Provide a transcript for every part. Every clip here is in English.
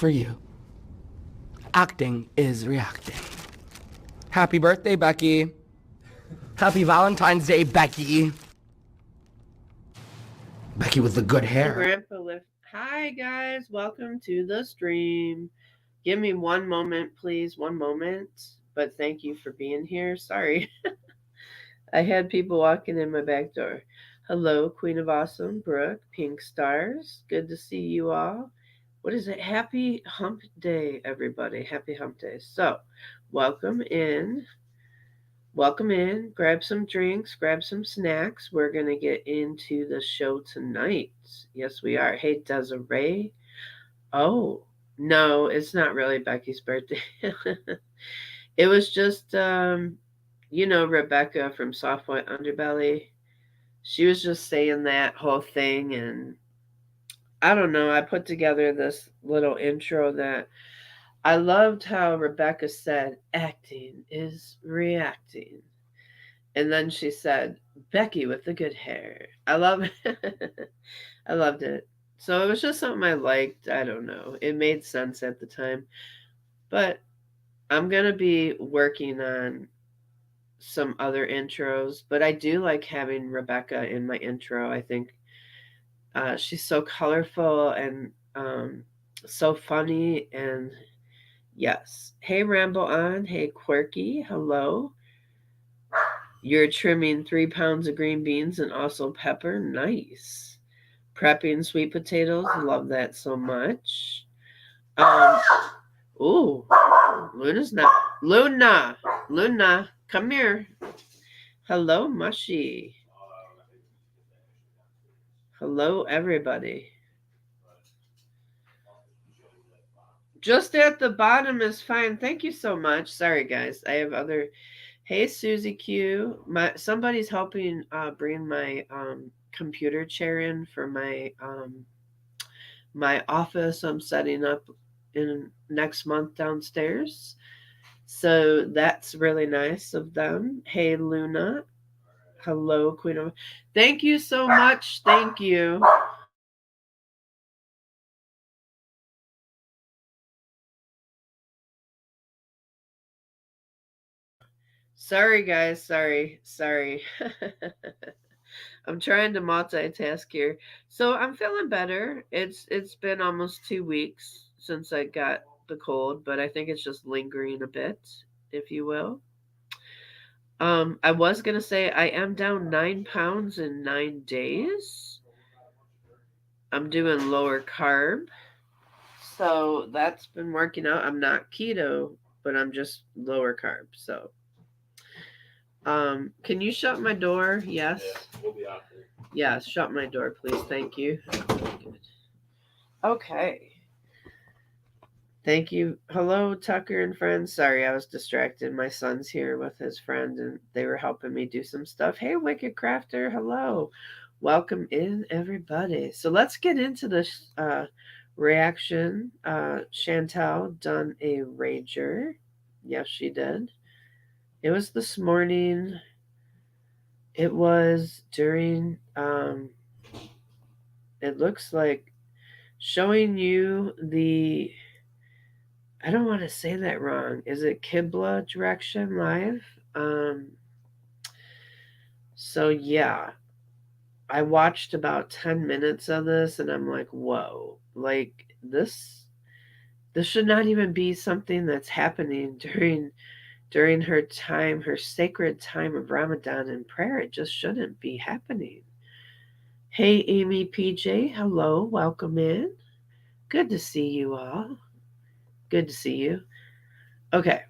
for you. Acting is reacting. Happy birthday, Becky. Happy Valentine's Day, Becky. Becky with the good hair. Grandpa Lift. Hi, guys. Welcome to the stream. Give me one moment, please. One moment. But thank you for being here. Sorry. I had people walking in my back door. Hello, Queen of Awesome, Brooke, Pink Stars. Good to see you all. What is it? Happy Hump Day, everybody. Happy Hump Day. So, welcome in. Welcome in. Grab some drinks, grab some snacks. We're going to get into the show tonight. Yes, we are. Hey, Desiree. Oh, no, it's not really Becky's birthday. It was just, Rebecca from Soft White Underbelly. She was just saying that whole thing, and I don't know. I put together this little intro that I loved how Rebecca said, acting is reacting. And then she said, Becky with the good hair. I love it. I loved it. So it was just something I liked. I don't know. It made sense at the time. But I'm going to be working on some other intros. But I do like having Rebecca in my intro. I think she's so colorful and so funny. And yes. Hey, Ramble On. Hey, Quirky. Hello. You're trimming 3 pounds of green beans and also pepper. Nice. Prepping sweet potatoes. Love that so much. Um, ooh, Luna's not. Luna, come here. Hello, Mushy. Hello, everybody. Just at the bottom is fine. Thank you so much. Sorry, guys. I have other. Hey, Susie Q. Somebody's helping bring my computer chair in for my office. I'm setting up in next month downstairs. So that's really nice of them. Hey, Luna. Hello, Queen of. Thank you so much. Thank you. Sorry, guys. Sorry. I'm trying to multitask here. So I'm feeling better. It's been almost 2 weeks since I got the cold, but I think it's just lingering a bit, if you will. I was gonna say I am down 9 pounds in 9 days. I'm doing lower carb, so that's been working out. I'm not keto, but I'm just lower carb. So, can you shut my door? Yes. Yeah, we'll be out there. Yes, shut my door, please. Thank you. Good. Okay. Thank you. Hello, Tucker and friends. Sorry, I was distracted. My son's here with his friend, and they were helping me do some stuff. Hey, Wicked Crafter. Hello. Welcome in, everybody. So let's get into this reaction. Chantel done a rager. Yes, she did. It was this morning. It was during, it looks like showing you the, I don't want to say that wrong. Is it Kibla Direction Live? So yeah, I watched about 10 minutes of this and I'm like, whoa, like this should not even be something that's happening during her time, her sacred time of Ramadan and prayer. It just shouldn't be happening. Hey Amy PJ, hello, welcome in. Good to see you all. Good to see you. Okay,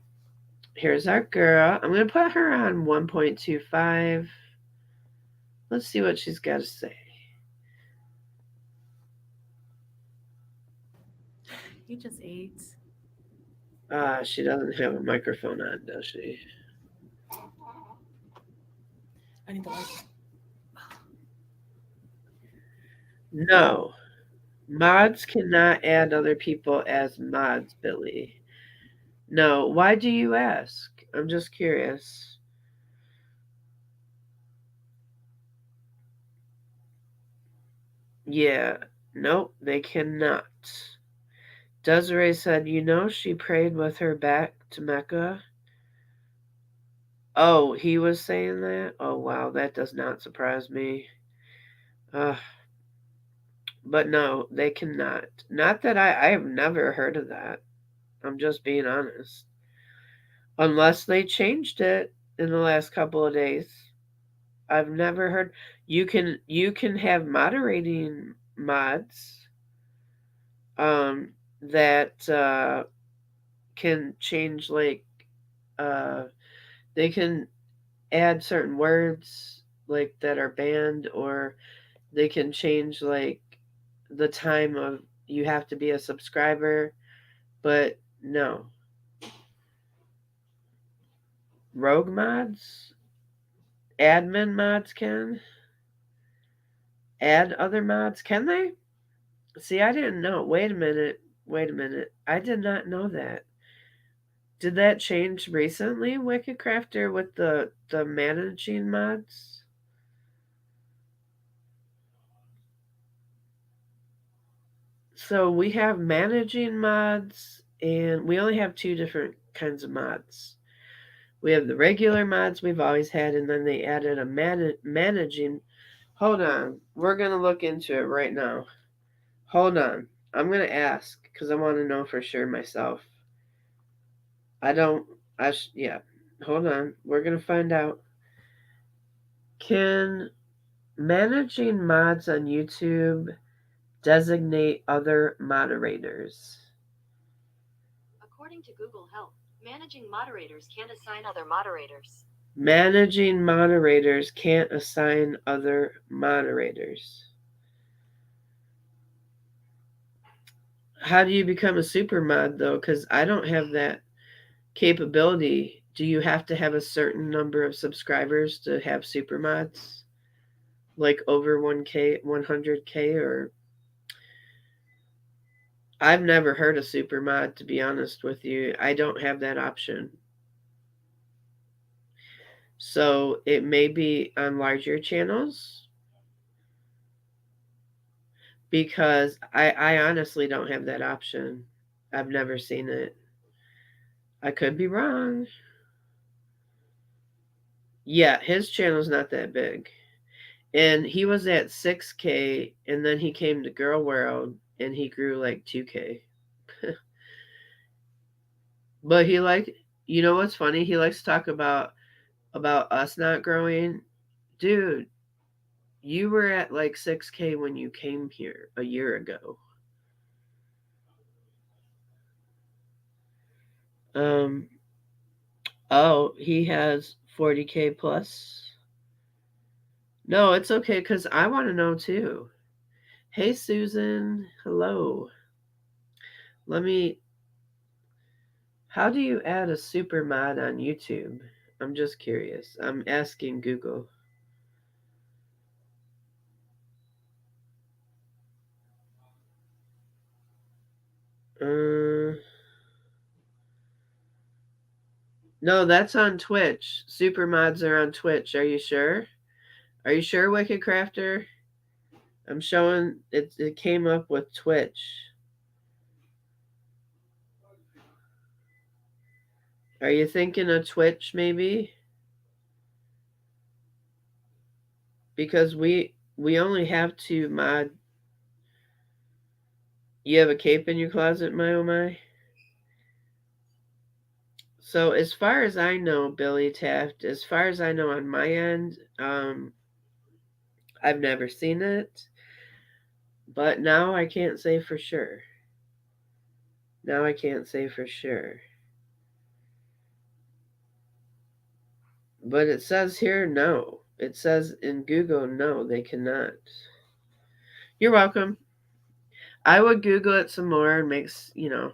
here's our girl. I'm going to put her on 1.25. Let's see what she's got to say. You just ate. She doesn't have a microphone on, does she? I need the light. No. Mods cannot add other people as mods, Billy. No. Why do you ask? I'm just curious. Yeah. Nope, they cannot. Desiree said, you know, she prayed with her back to Mecca. Oh, he was saying that? Oh, wow, that does not surprise me. But no, they cannot. Not that I have never heard of that. I'm just being honest. Unless they changed it in the last couple of days. I've never heard you can have moderating mods um that can change uh they can add certain words like that are banned, or they can change the time of you have to be a subscriber, but no. Rogue mods, admin mods can add other mods, can they? See, I didn't know. Wait a minute. Wait a minute. I did not know that. Did that change recently, Wicked Crafter, with the managing mods? So we have managing mods, and we only have two different kinds of mods. We have the regular mods we've always had, and then they added a managing. Hold on. We're going to look into it right now. Hold on. I'm going to ask because I want to know for sure myself. I don't. Yeah. Hold on. We're going to find out. Can managing mods on YouTube designate other moderators? According to Google Help, managing moderators can't assign other moderators. Managing moderators can't assign other moderators. How do you become a super mod, though? Because I don't have that capability. Do you have to have a certain number of subscribers to have super mods? Like over 1K, 100K, or... I've never heard of super mod, to be honest with you. I don't have that option. So it may be on larger channels, because I honestly don't have that option. I've never seen it. I could be wrong. Yeah, his channel's not that big. And he was at 6K, and then he came to Girl World, and he grew like 2K. But you know what's funny? He likes to talk about us not growing. Dude, you were at like 6K when you came here a year ago. Oh, he has 40K plus. No, it's okay, because I want to know too. Hey, Susan. Hello. How do you add a super mod on YouTube? I'm just curious. I'm asking Google. No, that's on Twitch. Super mods are on Twitch. Are you sure? Are you sure, Wicked Crafter? I'm showing it came up with Twitch. Are you thinking of Twitch maybe? Because we only have two mod. You have a cape in your closet, my oh my? So as far as I know, Billy Taft, as far as I know on my end, I've never seen it. But now I can't say for sure. Now I can't say for sure. But it says here, no. It says in Google, no, they cannot. You're welcome. I would Google it some more and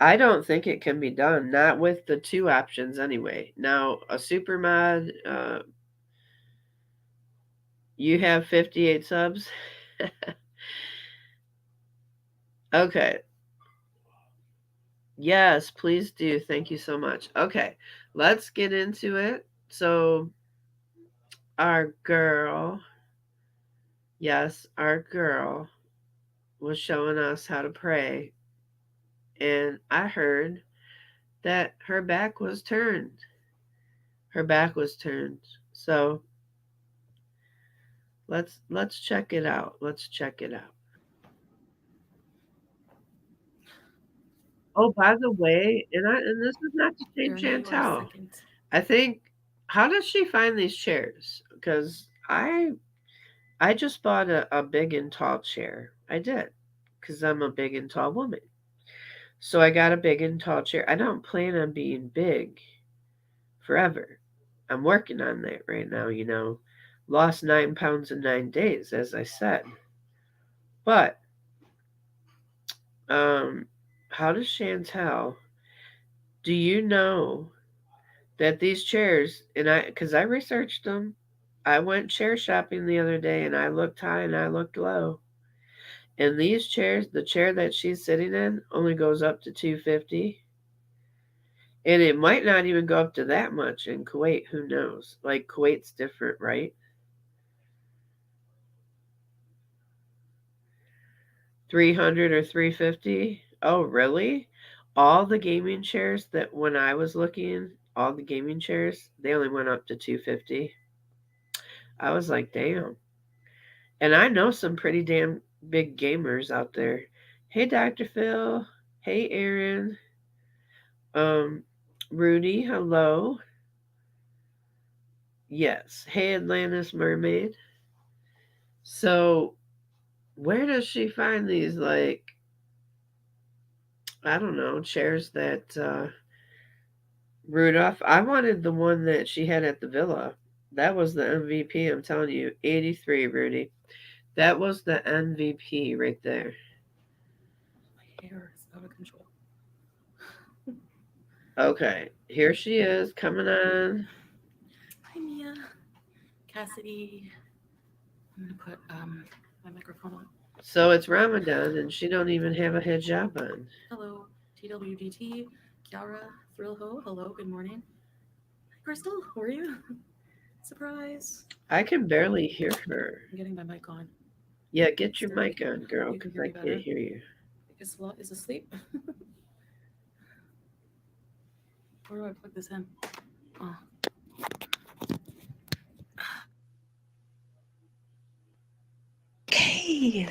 I don't think it can be done. Not with the two options anyway. Now, a super mod, you have 58 subs? Okay. Yes, please do. Thank you so much. Okay, let's get into it. So, our girl, yes, our girl was showing us how to pray. and I heard that her back was turned. Her back was turned. So let's check it out. Let's check it out. Oh, by the way, and this is not to shame Bear me for a Chantel. second. I think, how does she find these chairs? Because I just bought a big and tall chair. I did, because I'm a big and tall woman. So I got a big and tall chair. I don't plan on being big forever. I'm working on that right now, you know. Lost 9 pounds in 9 days, as I said. But how does Chantel? Do you know that these chairs, and because I researched them, I went chair shopping the other day, and I looked high and I looked low. And these chairs, the chair that she's sitting in, only goes up to 250. And it might not even go up to that much in Kuwait. Who knows? Like, Kuwait's different, right? 300 or 350. Oh, really? All the gaming chairs that when I was looking, all the gaming chairs, they only went up to 250. I was like, damn. And I know some pretty damn big gamers out there. Hey, Dr. Phil. Hey, Aaron. Rudy, hello. Yes. Hey, Atlantis Mermaid. So, where does she find these, like, I don't know, chairs that Rudolph? I wanted the one that she had at the villa. That was the MVP, I'm telling you. 83, Rudy. That was the MVP right there. My hair is out of control. Okay, here she is coming on. Hi, Mia. Cassidy. I'm gonna put my microphone on. So it's Ramadan and she don't even have a hijab on. Hello, TWGT, Kiara, Thrillho. Hello, good morning. Hi, Crystal, how are you? Surprise. I can barely hear her. I'm getting my mic on. Yeah, get your mic on, girl, You can because hear I me can't better? hear you. Is asleep. Where do I plug this in? Oh. Okay.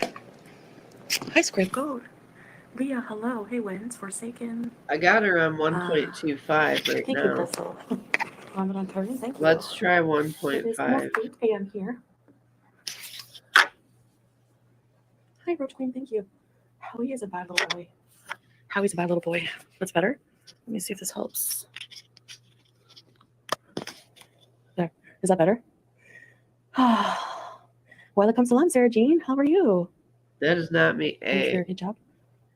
Hi, Scribble. Leah, hello. Hey, Wins, Forsaken. I got her on 1.25 right Thank you, now. Crystal. Ramadan Curry, thank you. Let's try It is 1.5. almost 8 a.m. here. Hi, Roach Queen, thank you. Howie is a bad little boy. Howie's a bad little boy. That's better. Let me see if this helps. There. Is that better? Welcome salam, Sarah Jean. How are you? That is not me. Thanks for your Hey, good job.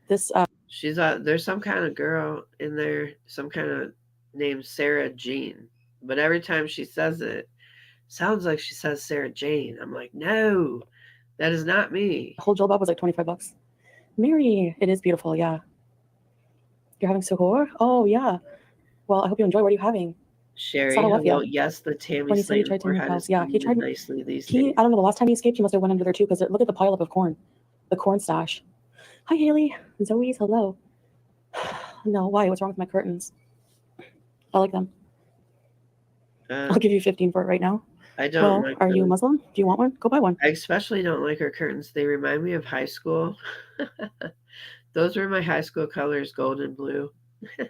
This she's there's some kind of girl in there, some kind of named Sarah Jean. But every time she says it, sounds like she says Sarah Jane. I'm like, no, that is not me. whole jilbab was like $25. Mary, it is beautiful. Yeah. You're having suhoor? Oh yeah. Well, I hope you enjoy. What are you having? Sherry, Salawafia. hello. Yes, the Tammy When he said he tried to Slayton move forehead house, is yeah, he tried. nicely these He, days. I don't know. The last time he escaped, he must have went under there too. Because look at the pileup of corn, the corn stash. Hi, Haley. Zoe's hello. No, why? What's wrong with my curtains? I like them. I'll give you 15 for it right now. I don't Well, like are you those. Muslim? Do you want one? Go buy one. I especially don't like her curtains. They remind me of high school. Those were my high school colors, gold and blue. They're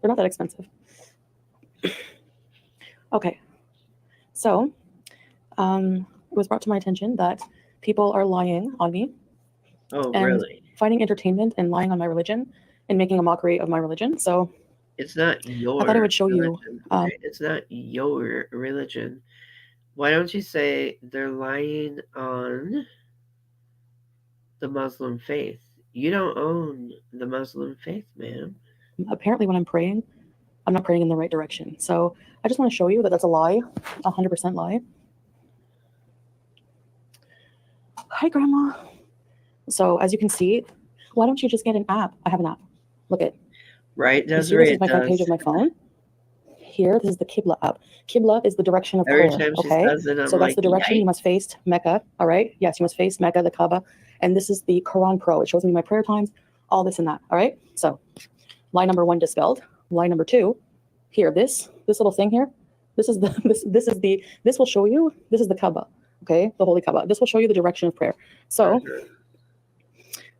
not that expensive. Okay. So, it was brought to my attention that people are lying on me Oh, and really? finding entertainment in lying on my religion and making a mockery of my religion. So It's not your I thought I would show religion. you. Okay? It's not your religion. Why don't you say they're lying on the Muslim faith? You don't own the Muslim faith, ma'am. Apparently, when I'm praying, I'm not praying in the right direction. So I just want to show you that that's a lie, 100% lie. Hi, Grandma. So as you can see, why don't you just get an app? I have an app. Look at. Right, You see, Desiree? this is my front page of my phone. Here, this is the Qibla app. Qibla is the direction of Every prayer. time she Okay, says it, I'm so that's like, the direction you yikes. must face Mecca. All right, yes, you must face Mecca, the Kaaba, and this is the Quran Pro. It shows me my prayer times, all this and that. All right. So lie number 1 dispelled. Lie number 2, here, this little thing here, this is the this will show you, this is the Kaaba, okay, the holy Kaaba. This will show you the direction of prayer. So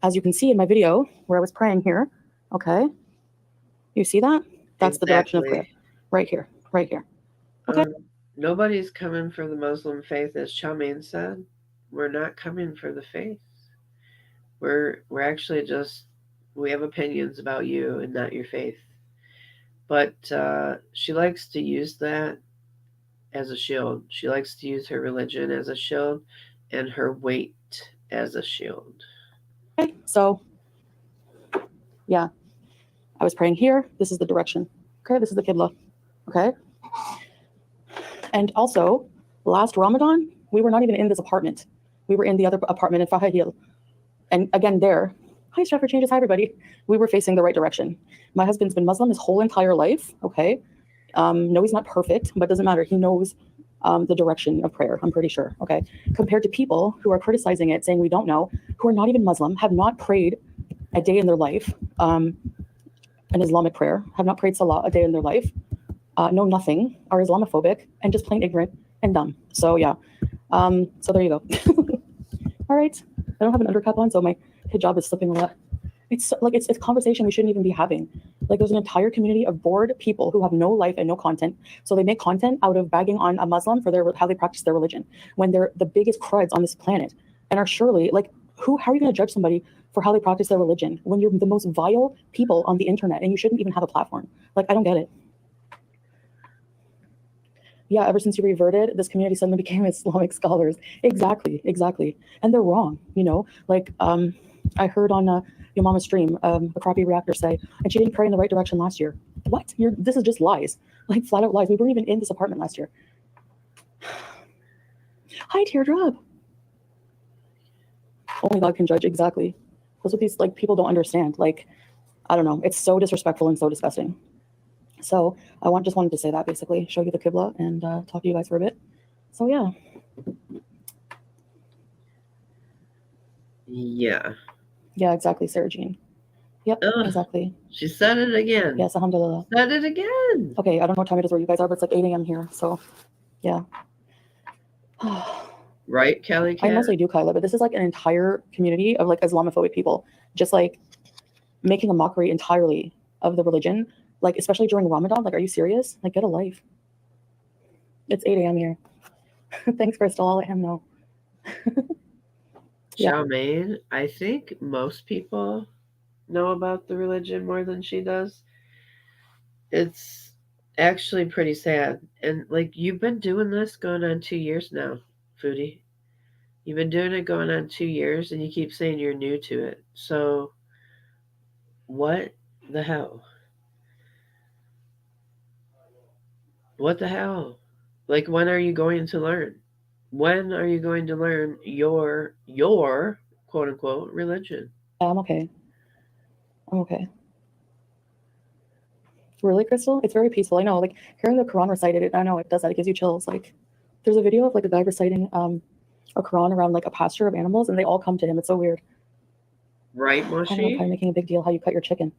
as you can see in my video where I was praying here, okay, you see that? That's the direction of prayer. Right here, right here. Okay. Nobody's coming for the Muslim faith, as Charmaine said. We're not coming for the faith. We're actually just, we have opinions about you and not your faith. But she likes to use that as a shield. She likes to use her religion as a shield and her weight as a shield. Okay, so yeah, I was praying here. This is the direction. Okay, this is the Qibla. Okay. And also, last Ramadan, we were not even in this apartment. We were in the other apartment in Fahahil. And again, there, hi, Stratford Changes, hi, everybody. We were facing the right direction. My husband's been Muslim his whole entire life, okay? No, he's not perfect, but doesn't matter. He knows the direction of prayer, I'm pretty sure, okay? Compared to people who are criticizing it, saying we don't know, who are not even Muslim, have not prayed a day in their life, an Islamic prayer, have not prayed Salah a day in their life, know nothing, are Islamophobic, and just plain ignorant and dumb. So yeah, so there you go. All right, I don't have an undercup on, so my hijab is slipping a lot. It's like, it's a conversation we shouldn't even be having. Like, there's an entire community of bored people who have no life and no content. So they make content out of bagging on a Muslim for how they practice their religion, when they're the biggest cruds on this planet and are surely like, how are you going to judge somebody for how they practice their religion when you're the most vile people on the internet and you shouldn't even have a platform? Like, I don't get it. Yeah, ever since you reverted, this community suddenly became Islamic scholars. Exactly, exactly. And they're wrong, you know? Like, I heard on your mama's stream, a crappy reactor say, and she didn't pray in the right direction last year. What? This is just lies. Like, flat out lies. We weren't even in this apartment last year. Hi, Teardrop. Only God can judge, exactly. That's what these, like, people don't understand. Like, I don't know. It's so disrespectful and so disgusting. So I just wanted to say that, basically, show you the Qibla and talk to you guys for a bit. So yeah. Yeah. Yeah, exactly, Sarah Jean. Yep, exactly. She said it again. Yes, alhamdulillah. Said it again. Okay, I don't know what time it is where you guys are, but it's like 8 a.m. here. So yeah. Right, Kelly Cat? I mostly do Kyla, but this is like an entire community of like Islamophobic people just like making a mockery entirely of the religion. Like, especially during Ramadan, like, are you serious? Like, get a life. It's 8 a.m. here. Thanks, Crystal. I'll let him know. Yeah. Charmaine, I think most people know about the religion more than she does. It's actually pretty sad. And, like, you've been doing this going on 2 years now, Foodie. You've been doing it going on 2 years, and you keep saying you're new to it. So, what the hell? What the hell? Like, when are you going to learn? When are you going to learn your quote unquote religion? I'm okay. I'm okay. Really, Crystal? It's very peaceful. I know, like, hearing the Quran recited, I know it does that. It gives you chills. Like, there's a video of like a guy reciting a Quran around like a pasture of animals, and they all come to him. It's so weird. Right, I don't know, Moshi? kind of making a big deal how you cut your chicken,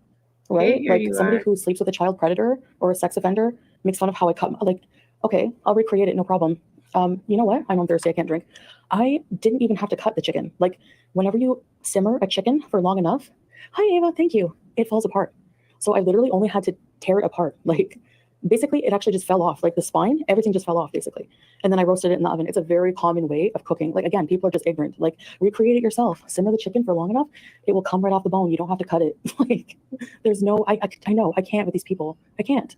right? here Like, you somebody are. who sleeps with a child predator or a sex offender makes fun of how I cut. Like, okay, I'll recreate it, no problem. You know what? I'm on Thursday. I can't drink. I didn't even have to cut the chicken. Like, whenever you simmer a chicken for long enough, hi Ava, thank you. It falls apart. So I literally only had to tear it apart. Like, basically, it actually just fell off. Like the spine, everything just fell off, basically. And then I roasted it in the oven. It's a very common way of cooking. Like, again, people are just ignorant. Like, recreate it yourself. Simmer the chicken for long enough, it will come right off the bone. You don't have to cut it. Like, there's no, I know, I can't with these people. I can't.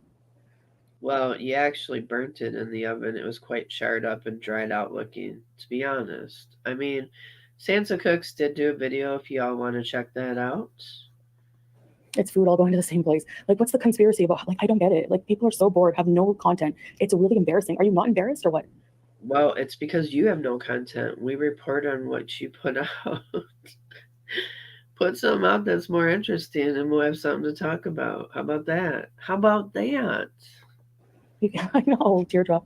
Well, you actually burnt it in the oven. It was quite charred up and dried out looking, to be honest. I mean, Sansa Cooks did do a video if y'all want to check that out. It's food all going to the same place. Like, what's the conspiracy about? Like, I don't get it. Like, people are so bored, have no content. It's really embarrassing. Are you not embarrassed or what? Well, it's because you have no content. We report on what you put out. Put something out that's more interesting and we'll have something to talk about. How about that? How about that? I know, teardrop.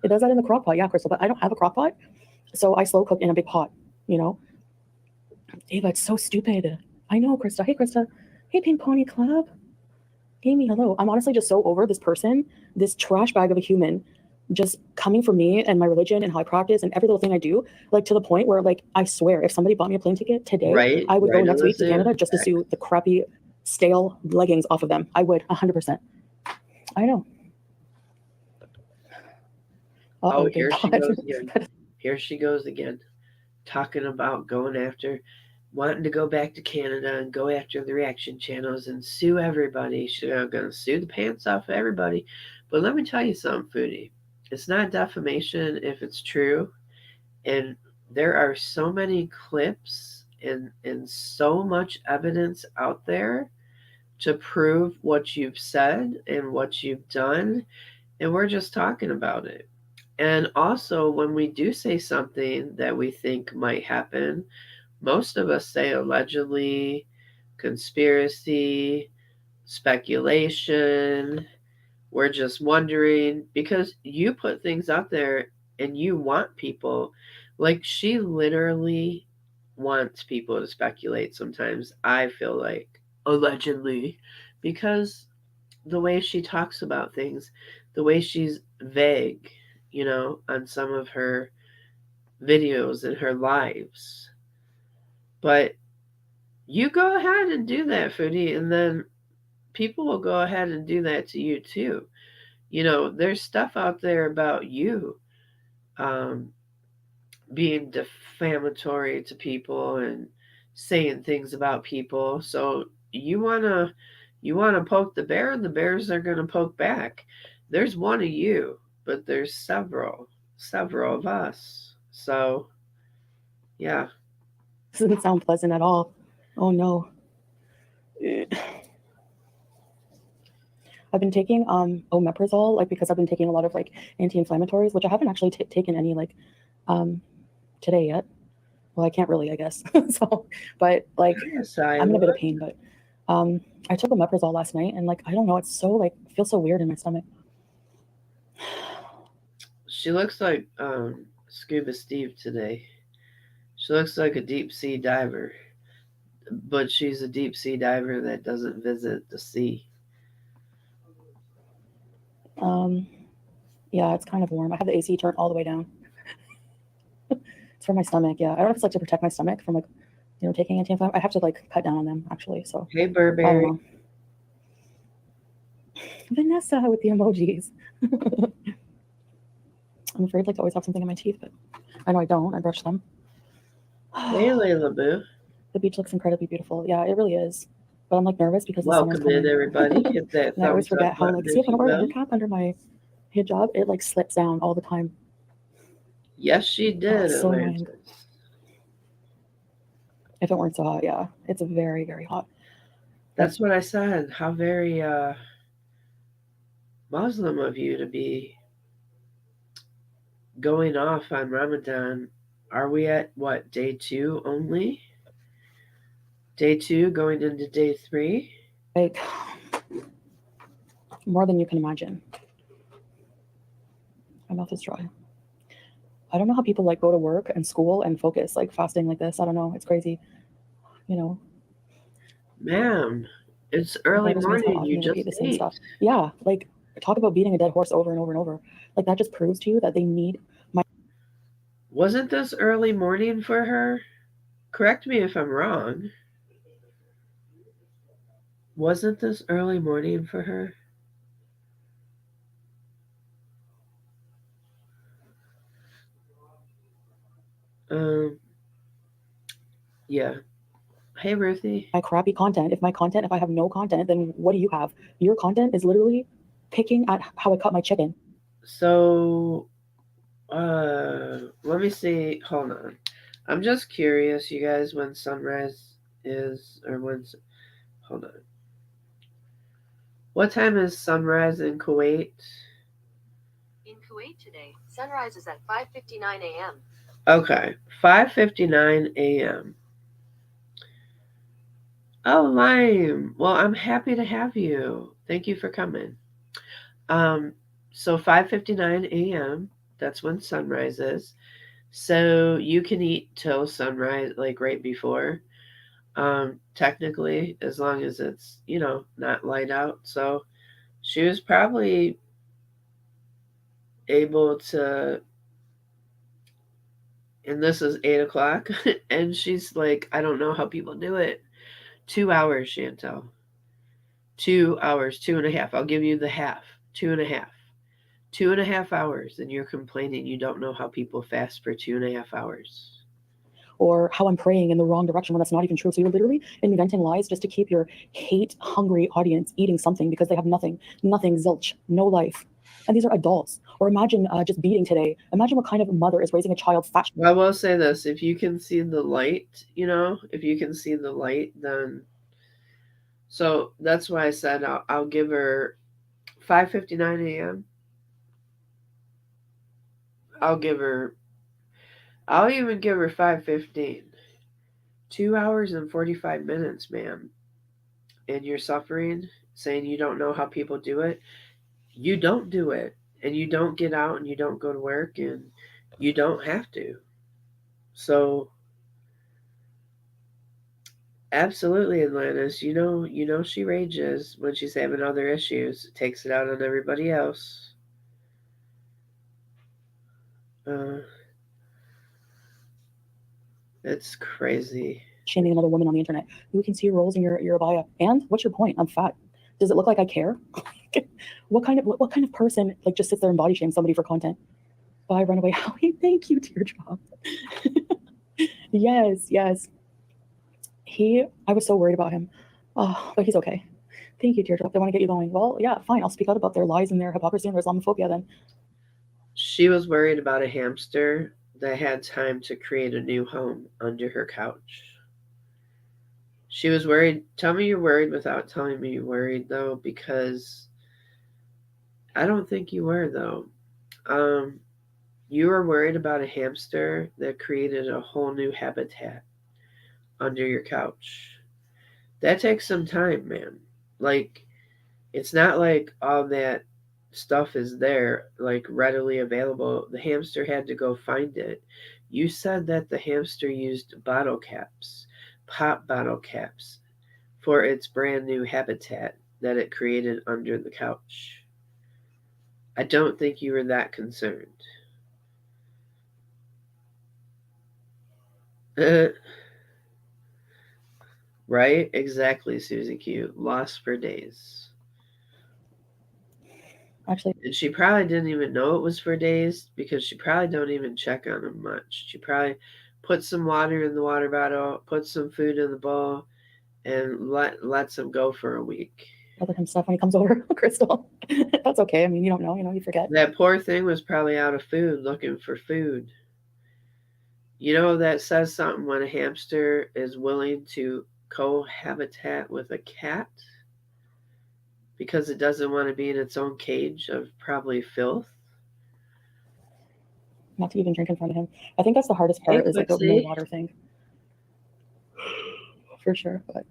It does that in the crock pot. Yeah, Crystal, but I don't have a crock pot. So I slow cook in a big pot, you know? Ava, it's so stupid. I know, Krista. Hey, Krista. Hey, Pink Pony Club. Amy, hello. I'm honestly just so over this person, this trash bag of a human, just coming for me and my religion and how I practice and every little thing I do, like to the point where, like, I swear, if somebody bought me a plane ticket today, Right, I would go right, next week to Elizabeth. Canada just to sue the crappy, stale leggings off of them. I would, 100%. I know. Oh, Big here she pot. goes again. Here she goes again, talking about going after, wanting to go back to Canada and go after the reaction channels and sue everybody. She's gonna sue the pants off of everybody. But let me tell you something, Foodie. It's not defamation if it's true. And there are so many clips and so much evidence out there to prove what you've said and what you've done. And we're just talking about it. And also, when we do say something that we think might happen, most of us say allegedly, conspiracy, speculation. We're just wondering because you put things out there and you want people. Like, she literally wants people to speculate sometimes, I feel like, allegedly, because the way she talks about things, the way she's vague, on some of her videos and her lives. But you go ahead and do that, Foodie, and then people will go ahead and do that to you too. There's stuff out there about you um, being defamatory to people and saying things about people. So you wanna poke the bears are gonna poke back. There's one of you, but there's several of us. So yeah. This doesn't sound pleasant at all. Oh no. I've been taking omeprazole, like, because I've been taking a lot of like anti-inflammatories, which I haven't actually taken any like today yet. Well, I can't really, I guess. So, but like, Yes, I'm in a bit of pain, but I took omeprazole last night, and like, I don't know, it's so like, feels so weird in my stomach. She looks like Scuba Steve today. She looks like a deep sea diver, but she's a deep sea diver that doesn't visit the sea. Yeah, it's kind of warm. I have the AC turned all the way down. It's for my stomach. Yeah, I don't know if it's like to protect my stomach from like, taking anti-inflammatory. I have to like cut down on them actually. So Hey, I Burberry. don't know. Vanessa with the emojis. I'm afraid like to always have something in my teeth, but I know I don't. I brush them. Hey, Layla Boo. The beach looks incredibly beautiful. Yeah, it really is. But I'm like nervous because the summer's Welcome in, coming. everybody. Hit that And I always thumbs forget up how button like, see, if I if don't you wear a will. cap under my hijab, it like slips down all the time. Yes, she did, it's so annoying. Atlantis. If it weren't so hot, yeah, it's very, very hot. That's what I said. How very Muslim of you to be going off on Ramadan. Are we at what, day 2 only? Day 2 going into day 3? Like, more than you can imagine. My mouth is dry. I don't know how people like go to work and school and focus like fasting like this. I don't know. It's crazy. Ma'am, it's early That just means how morning. often You you just repeat the same ate. stuff. Yeah, like talk about beating a dead horse over and over and over. Like that just proves to you that they need my. Wasn't this early morning for her? Correct me if I'm wrong. Wasn't this early morning for her? Yeah. Hey, Ruthie. My crappy content. If I have no content, then what do you have? Your content is literally picking at how I cut my chicken. So, let me see. Hold on. I'm just curious, you guys, when sunrise is, or when's, hold on. What time is sunrise in Kuwait? In Kuwait today, sunrise is at 5:59 a.m. Okay, 5:59 a.m. Oh, Lime. Well, I'm happy to have you. Thank you for coming. So 5:59 a.m. That's when sunrise is. So you can eat till sunrise, like right before. technically, as long as it's, not light out. So she was probably able to, and this is 8 o'clock, and she's like, I don't know how people do it. 2 hours, Chantel. 2 hours, 2.5. I'll give you the half. 2.5. 2.5 hours, and you're complaining you don't know how people fast for 2.5 hours. Or how I'm praying in the wrong direction when that's not even true. So you're literally inventing lies just to keep your hate-hungry audience eating something because they have nothing, zilch, no life. And these are adults. Or imagine just beating today. Imagine what kind of mother is raising a child fat. Well, I will say this. If you can see the light, if you can see the light, then... So that's why I said I'll give her 5:59 a.m. I'll even give her 5:15. 2 hours and 45 minutes, ma'am. And you're suffering, saying you don't know how people do it. You don't do it. And you don't get out and you don't go to work and you don't have to. So absolutely, Atlantis. You know she rages when she's having other issues. Takes it out on everybody else. It's crazy. Shaming another woman on the internet. You can see your rolls in your abaya. And what's your point? I'm fat. Does it look like I care? What kind of person like just sits there and body shames somebody for content? Bye, runaway Howie. Thank you, teardrop. Yes. I was so worried about him. Oh, but he's okay. Thank you, teardrop. They want to get you going. Well, yeah, fine. I'll speak out about their lies and their hypocrisy and their Islamophobia then. She was worried about a hamster that had time to create a new home under her couch. She was worried. Tell me you're worried without telling me you're worried, though, because I don't think you were, though. You were worried about a hamster that created a whole new habitat under your couch. That takes some time, man. Like, it's not like all that stuff is there, like, readily available. The hamster had to go find it. You said that the hamster used bottle caps, pop bottle caps, for its brand new habitat that it created under the couch. I don't think you were that concerned. Right? Exactly, Susie Q. Lost for days. Actually, and she probably didn't even know it was for days because she probably don't even check on him much. She probably put some water in the water bottle, put some food in the bowl, and lets him go for a week. Let him stuff when he comes over, Crystal. That's okay. I mean, you don't know, you forget. That poor thing was probably out of food, looking for food. That says something when a hamster is willing to cohabitat with a cat because it doesn't want to be in its own cage of probably filth. Not to even drink in front of him. I think that's the hardest part, is like the no water thing. For sure, but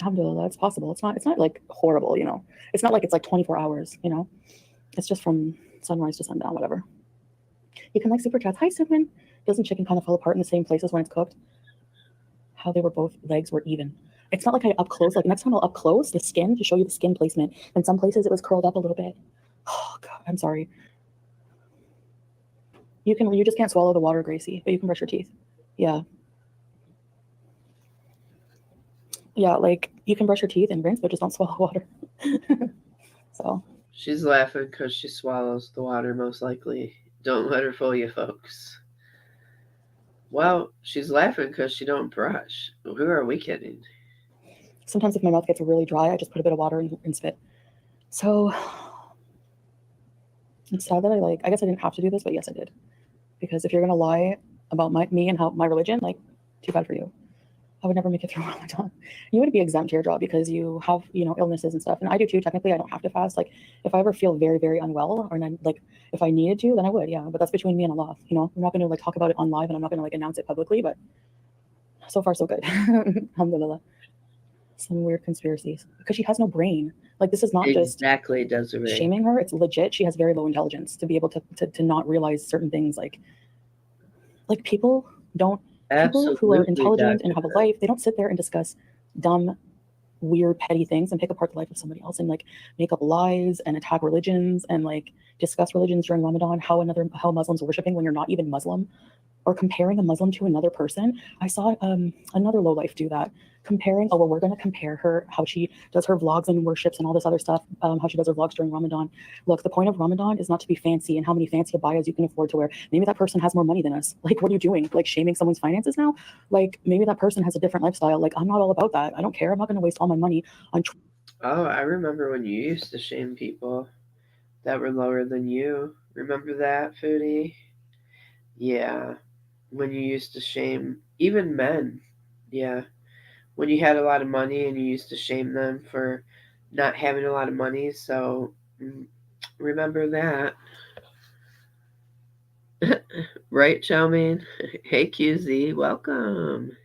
alhamdulillah, it's possible. It's not like horrible, It's not like it's like 24 hours, It's just from sunrise to sundown, whatever. You can like super chats. Hi, Suman. Doesn't chicken kind of fall apart in the same places when it's cooked? How they were both legs were even. It's not like I up close. Like next time I'll up close the skin to show you the skin placement. In some places it was curled up a little bit. Oh God, I'm sorry. You just can't swallow the water, Gracie, but you can brush your teeth. Yeah. Yeah, like you can brush your teeth and rinse, but just don't swallow water. So. She's laughing because she swallows the water most likely. Don't let her fool you, folks. Well, she's laughing because she don't brush. Who are we kidding? Sometimes if my mouth gets really dry, I just put a bit of water and spit. So it's sad that I guess I didn't have to do this, but yes, I did. Because if you're going to lie about me and how my religion, too bad for you. I would never make it through Ramadan. You would be exempt, teardrop, because you have, illnesses and stuff. And I do too. Technically, I don't have to fast. Like, if I ever feel very, very unwell, or if I needed to, then I would, yeah. But that's between me and Allah. I'm not going to talk about it on live, and I'm not going to announce it publicly. But so far, so good. Alhamdulillah. Some weird conspiracies because she has no brain. This is not exactly Desiree shaming her. It's legit. She has very low intelligence to be able to not realize certain things. Like people don't People who are Absolutely, intelligent and Dr. have a Phil. life, they don't sit there and discuss dumb, weird, petty things and pick apart the life of somebody else and like make up lies and attack religions and like discuss religions during Ramadan, how Muslims are worshiping when you're not even Muslim, or comparing a Muslim to another person. I saw another lowlife do that, comparing, oh, well, we're going to compare her, how she does her vlogs and worships and all this other stuff, how she does her vlogs during Ramadan. Look, the point of Ramadan is not to be fancy and how many fancy abayas you can afford to wear. Maybe that person has more money than us. Like, what are you doing? Like, shaming someone's finances now? Like, maybe that person has a different lifestyle. Like, I'm not all about that. I don't care. I'm not going to waste all my money on. Oh, I remember when you used to shame people that were lower than you. Remember that, Foodie? Yeah. When you used to shame even men. Yeah. When you had a lot of money and you used to shame them for not having a lot of money. So remember that. Right, Xiaoming? Hey, QZ. Welcome.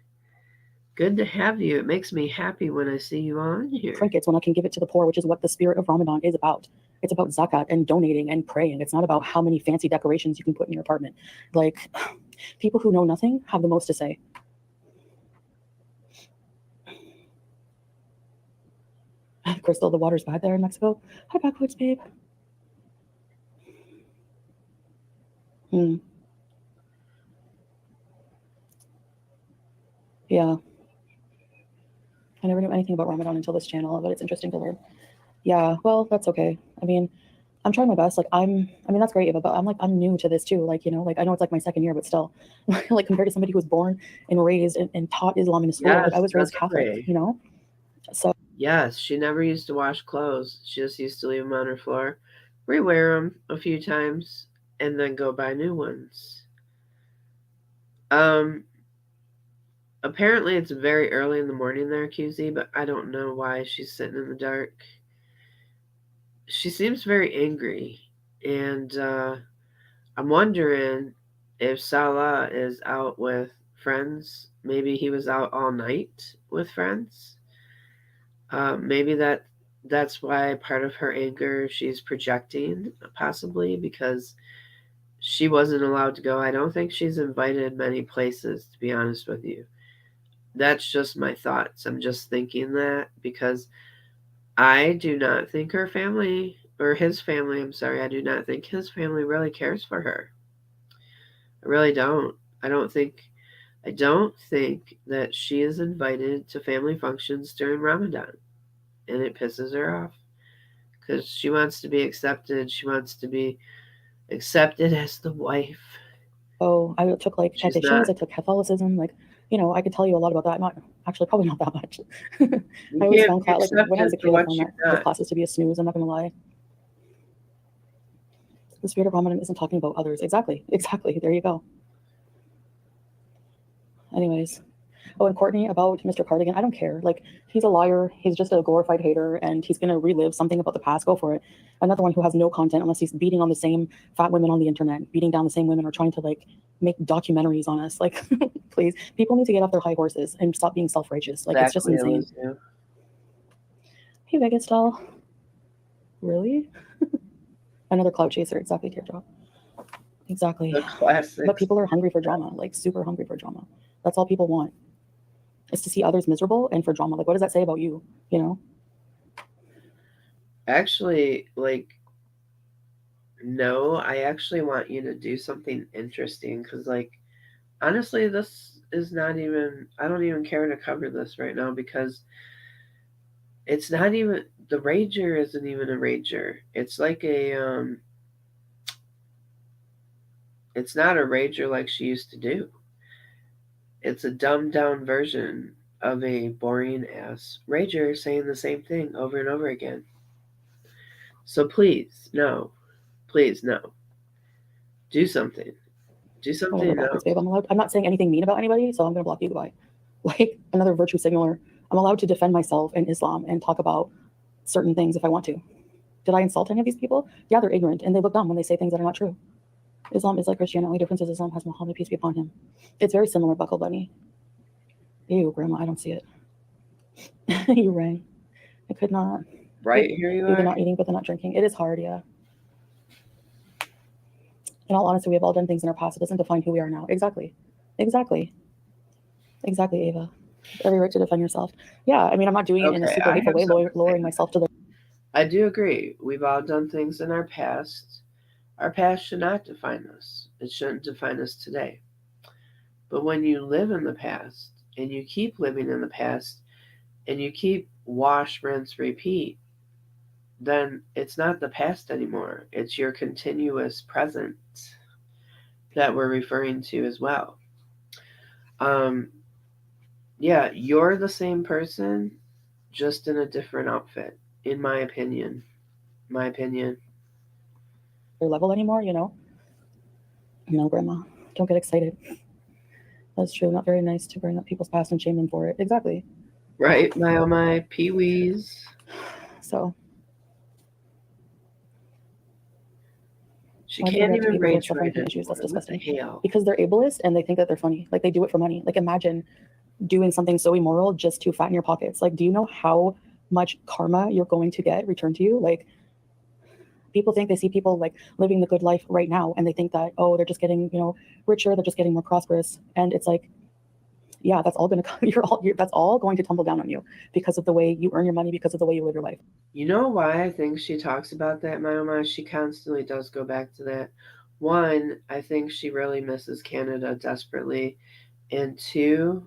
Good to have you. It makes me happy when I see you on here. Trinkets when I can give it to the poor, which is what the spirit of Ramadan is about. It's about zakat and donating and praying. It's not about how many fancy decorations you can put in your apartment. Like, people who know nothing have the most to say. Crystal, the water's bad there in Mexico. Hi, backwoods, babe. Yeah. I never knew anything about Ramadan until this channel, but it's interesting to learn. Yeah, well, that's okay. I mean, I'm trying my best. Like, I mean, that's great, Eva, but I'm new to this too. Like, you know, like I know it's like my second year, but still, like compared to somebody who was born and raised and taught Islam in a school, Yes, like I was raised definitely. Catholic, you know? So, Yes, she never used to wash clothes. She just used to leave them on her floor, rewear them a few times, and then go buy new ones. Apparently it's very early in the morning there, QZ, but I don't know why she's sitting in the dark. She seems very angry, and I'm wondering if Salah is out with friends. Maybe he was out all night with friends. Maybe that's why part of her anger she's projecting, possibly because she wasn't allowed to go. I don't think she's invited many places, to be honest with you. That's just my thoughts. I'm just thinking that because I do not think her family or his family, I'm sorry, I do not think his family really cares for her. I really don't. I don't think that she is invited to family functions during Ramadan, and it pisses her off because she wants to be accepted. She wants to be accepted as the wife. oh, I took like She's catechesis, not. I took Catholicism, like, you know, I could tell you a lot about that. Not actually, probably not that much. I You always can't found be like when I was accepted a for kid, I what found you're those not. classes to be a snooze. I'm not gonna lie. The spirit of Ramadan isn't talking about others. Exactly. There you go. Anyways. Oh, and Courtney about Mr. Cardigan, I don't care. Like, he's a liar. He's just a glorified hater, and he's going to relive something about the past. Go for it. Another one who has no content unless he's beating on the same fat women on the internet, beating down the same women, or trying to, like, make documentaries on us. Like, please. People need to get off their high horses and stop being self-righteous. Like, it's just Exactly, insane. Elizabeth. Hey, Vegas doll. Really? Another cloud chaser. Exactly, teardrop. Exactly. The classic. But people are hungry for drama, like, super hungry for drama. That's all people want. Is to see others miserable and for drama. Like, what does that say about you? You know? Actually, like, no, I actually want you to do something interesting because, like, honestly, this is not even, I don't even care to cover this right now because it's not even, the Rager isn't even a Rager. It's like it's not a Rager like she used to do. It's a dumbed down version of a boring ass Rager saying the same thing over and over again. So please, no. Please, no. Do something. Do Whatever, something backwards, else. babe. I'm not saying anything mean about anybody, so I'm gonna block you. Goodbye. Like, another virtue signaler. I'm allowed to defend myself and Islam and talk about certain things if I want to. Did I insult any of these people? Yeah, they're ignorant and they look dumb when they say things that are not true. Islam is like Christianity. The only difference is Islam has Muhammad, peace be upon him. It's very similar, Buckle Bunny. Ew, Grandma, I don't see it. You rang. I could not. Right here you They're are. not eating, but they're not drinking. It is hard, yeah. In all honesty, we have all done things in our past. It doesn't define who we are now. Exactly. Exactly, Ava. Every right to defend yourself. Yeah, I mean, I'm not doing it in a Okay, super I hateful have way, something to lowering say. myself to the. I do agree. We've all done things in our past. Our past should not define us. It shouldn't define us today. But when you live in the past and you keep living in the past and you keep wash, rinse, repeat, then it's not the past anymore. It's your continuous present that we're referring to as well. Um, yeah, you're the same person, just in a different outfit, in my opinion. My opinion. Level anymore, you know? No, Grandma, don't get excited. That's true. Not very nice to bring up people's past and shame them for it. Exactly. Right, my oh my, pee-wees. So, She why do you can't react to even people who are rage suffering right from issues? anymore. That's What the disgusting. hell? Because they're ableist and they think that they're funny. Like, they do it for money. Like, imagine doing something so immoral just to fatten your pockets. Like, do you know how much karma you're going to get returned to you? Like, people think they see people like living the good life right now and they think that, oh, they're just getting, you know, richer, they're just getting more prosperous. And it's like, yeah, that's all going to come. That's all going to tumble down on you because of the way you earn your money, because of the way you live your life. You know why I think she talks about that, my oh my? She constantly does go back to that. One, I think she really misses Canada desperately. And two,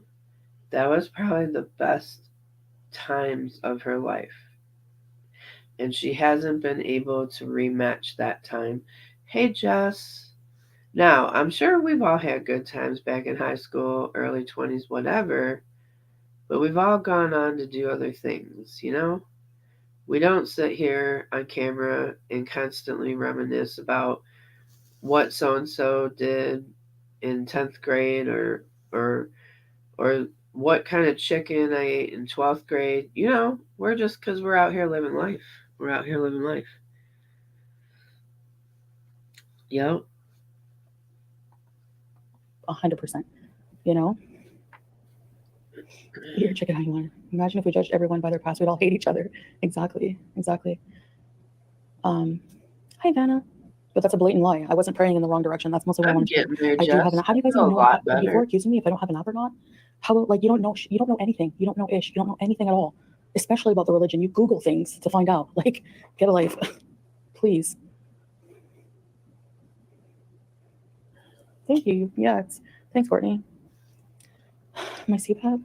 that was probably the best times of her life. And she hasn't been able to rematch that time. Hey, Jess. Now, I'm sure we've all had good times back in high school, early 20s, whatever, but we've all gone on to do other things, you know? We don't sit here on camera and constantly reminisce about what so and so did in 10th grade or or what kind of chicken I ate in 12th grade. You know, we're just cuz we're out here living life. We're out here living life. Yep. 100%, you know? Eat your chicken how you want. Imagine if we judged everyone by their past, we'd all hate each other. Exactly. Hi, Vanna. But that's a blatant lie. I wasn't praying in the wrong direction. That's mostly what I I'm wanted to getting do. there, I do have Jess. an. How do you I guys feel even a know lot better. before accusing me if I don't have an app or not? How like you don't know you don't know anything. You don't know ish. You don't know anything at all, especially about the religion. You Google things to find out. Like, get a life, please. Thank you. Yeah, thanks, Courtney. My CPAP.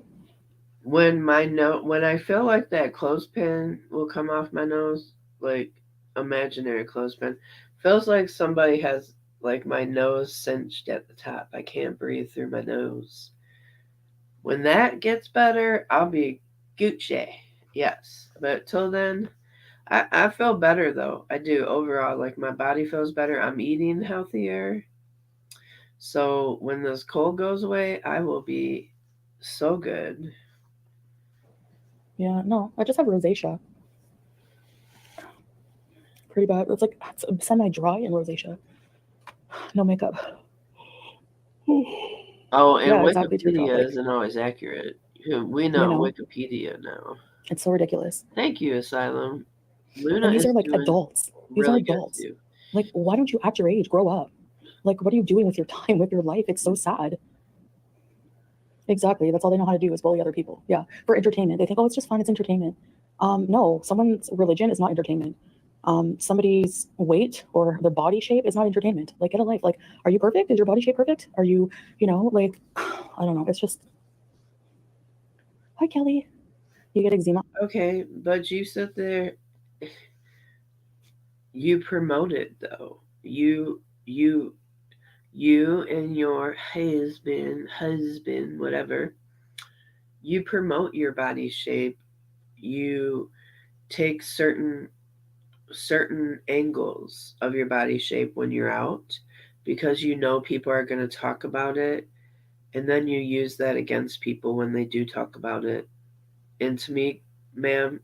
When when I feel like that clothespin will come off my nose, like imaginary clothespin, feels like somebody has like my nose cinched at the top. I can't breathe through my nose. When that gets better, I'll be Gucci. Yes. But till then, I feel better though. I do overall. Like my body feels better. I'm eating healthier. So when this cold goes away, I will be so good. Yeah, no, I just have rosacea. Pretty bad. It's semi-dry and rosacea. No makeup. Oh, and Yeah, exactly. Teardrop. Wikipedia Like, isn't always accurate. We you know know, Wikipedia now. it's so ridiculous. Thank you, Asylum. Luna And these is are like doing adults. These are really good adults. too. Like, why don't you act your age? Grow up. Like, what are you doing with your time, with your life? It's so sad. Exactly. That's all they know how to do is bully other people. Yeah. For entertainment. They think, oh, it's just fun. It's entertainment. No, someone's religion is not entertainment. Somebody's weight or their body shape is not entertainment. Like, get a life. Like, are you perfect? Is your body shape perfect? Are you, like, I don't know. It's just, hi, Kelly. You get eczema. Okay, but you sit there. You promote it though. You you and your husband, whatever. You promote your body shape. You take certain angles of your body shape when you're out because you know people are going to talk about it, and then you use that against people when they do talk about it. And to me, ma'am,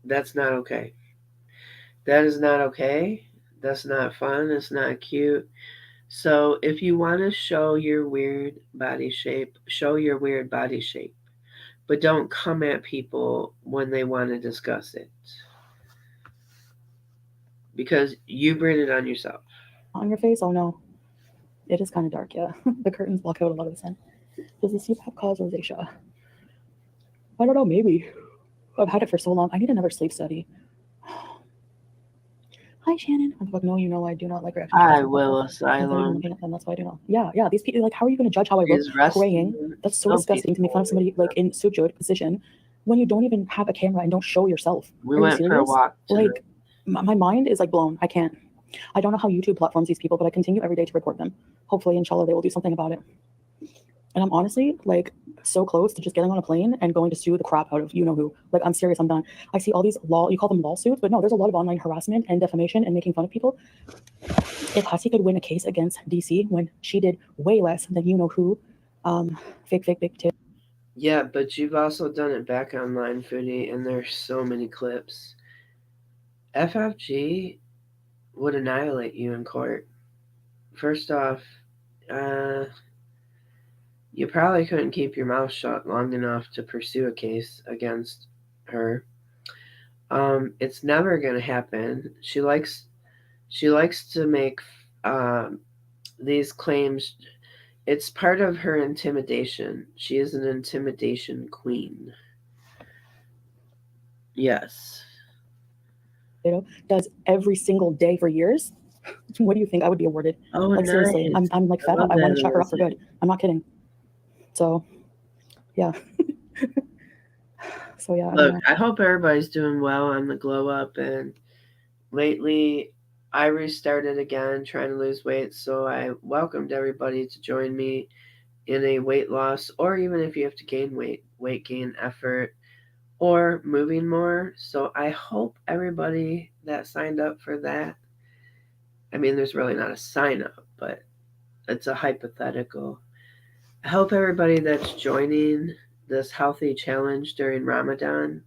that's not okay. That is not okay. That's not fun. It's not cute. So if you want to show your weird body shape, show your weird body shape. But don't come at people when they want to discuss it. Because you bring it on yourself. On your face. Oh, no. It is kind of dark. Yeah. The curtains block out a lot of the sun. Does the CPAP cause rosacea? I don't know, maybe. I've had it for so long. I need another sleep study. Hi, Shannon. I'm like, no, you know I do not like reaction. I will I'm not even asylum. looking at them. That's why I do not. Yeah. These people, like, how are you going to judge how I look Is praying? resting That's so so disgusting to make fun of peaceful. somebody like in sujood position when you don't even have a camera and don't show yourself. We Are you went for a serious? walk tonight. Like, my mind is like blown. I can't. I don't know how YouTube platforms these people, but I continue every day to report them. Hopefully, inshallah, they will do something about it. And I'm honestly like so close to just getting on a plane and going to sue the crap out of you know who. Like, I'm serious, I'm done. I see all these you call them lawsuits, but no, there's a lot of online harassment and defamation and making fun of people. If Hasi could win a case against DC when she did way less than you know who, fake big tip. Yeah, but you've also done it back online, Foodie, and there's so many clips. FFG would annihilate you in court. First off, you probably couldn't keep your mouth shut long enough to pursue a case against her. It's never gonna happen. She likes to make these claims. It's part of her intimidation. She is an intimidation queen. Yes. Does every single day for years. What do you think I would be awarded? Oh, like, nice. seriously, I'm like fed up. I want to shut her up for good. I'm not kidding. So, yeah. So, yeah. Look, I hope everybody's doing well on the glow up. And lately, I restarted again trying to lose weight. So I welcomed everybody to join me in a weight loss, or even if you have to gain weight gain effort, or moving more. So I hope everybody that signed up for that, I mean, there's really not a sign up, but it's a hypothetical. I hope everybody that's joining this healthy challenge during Ramadan,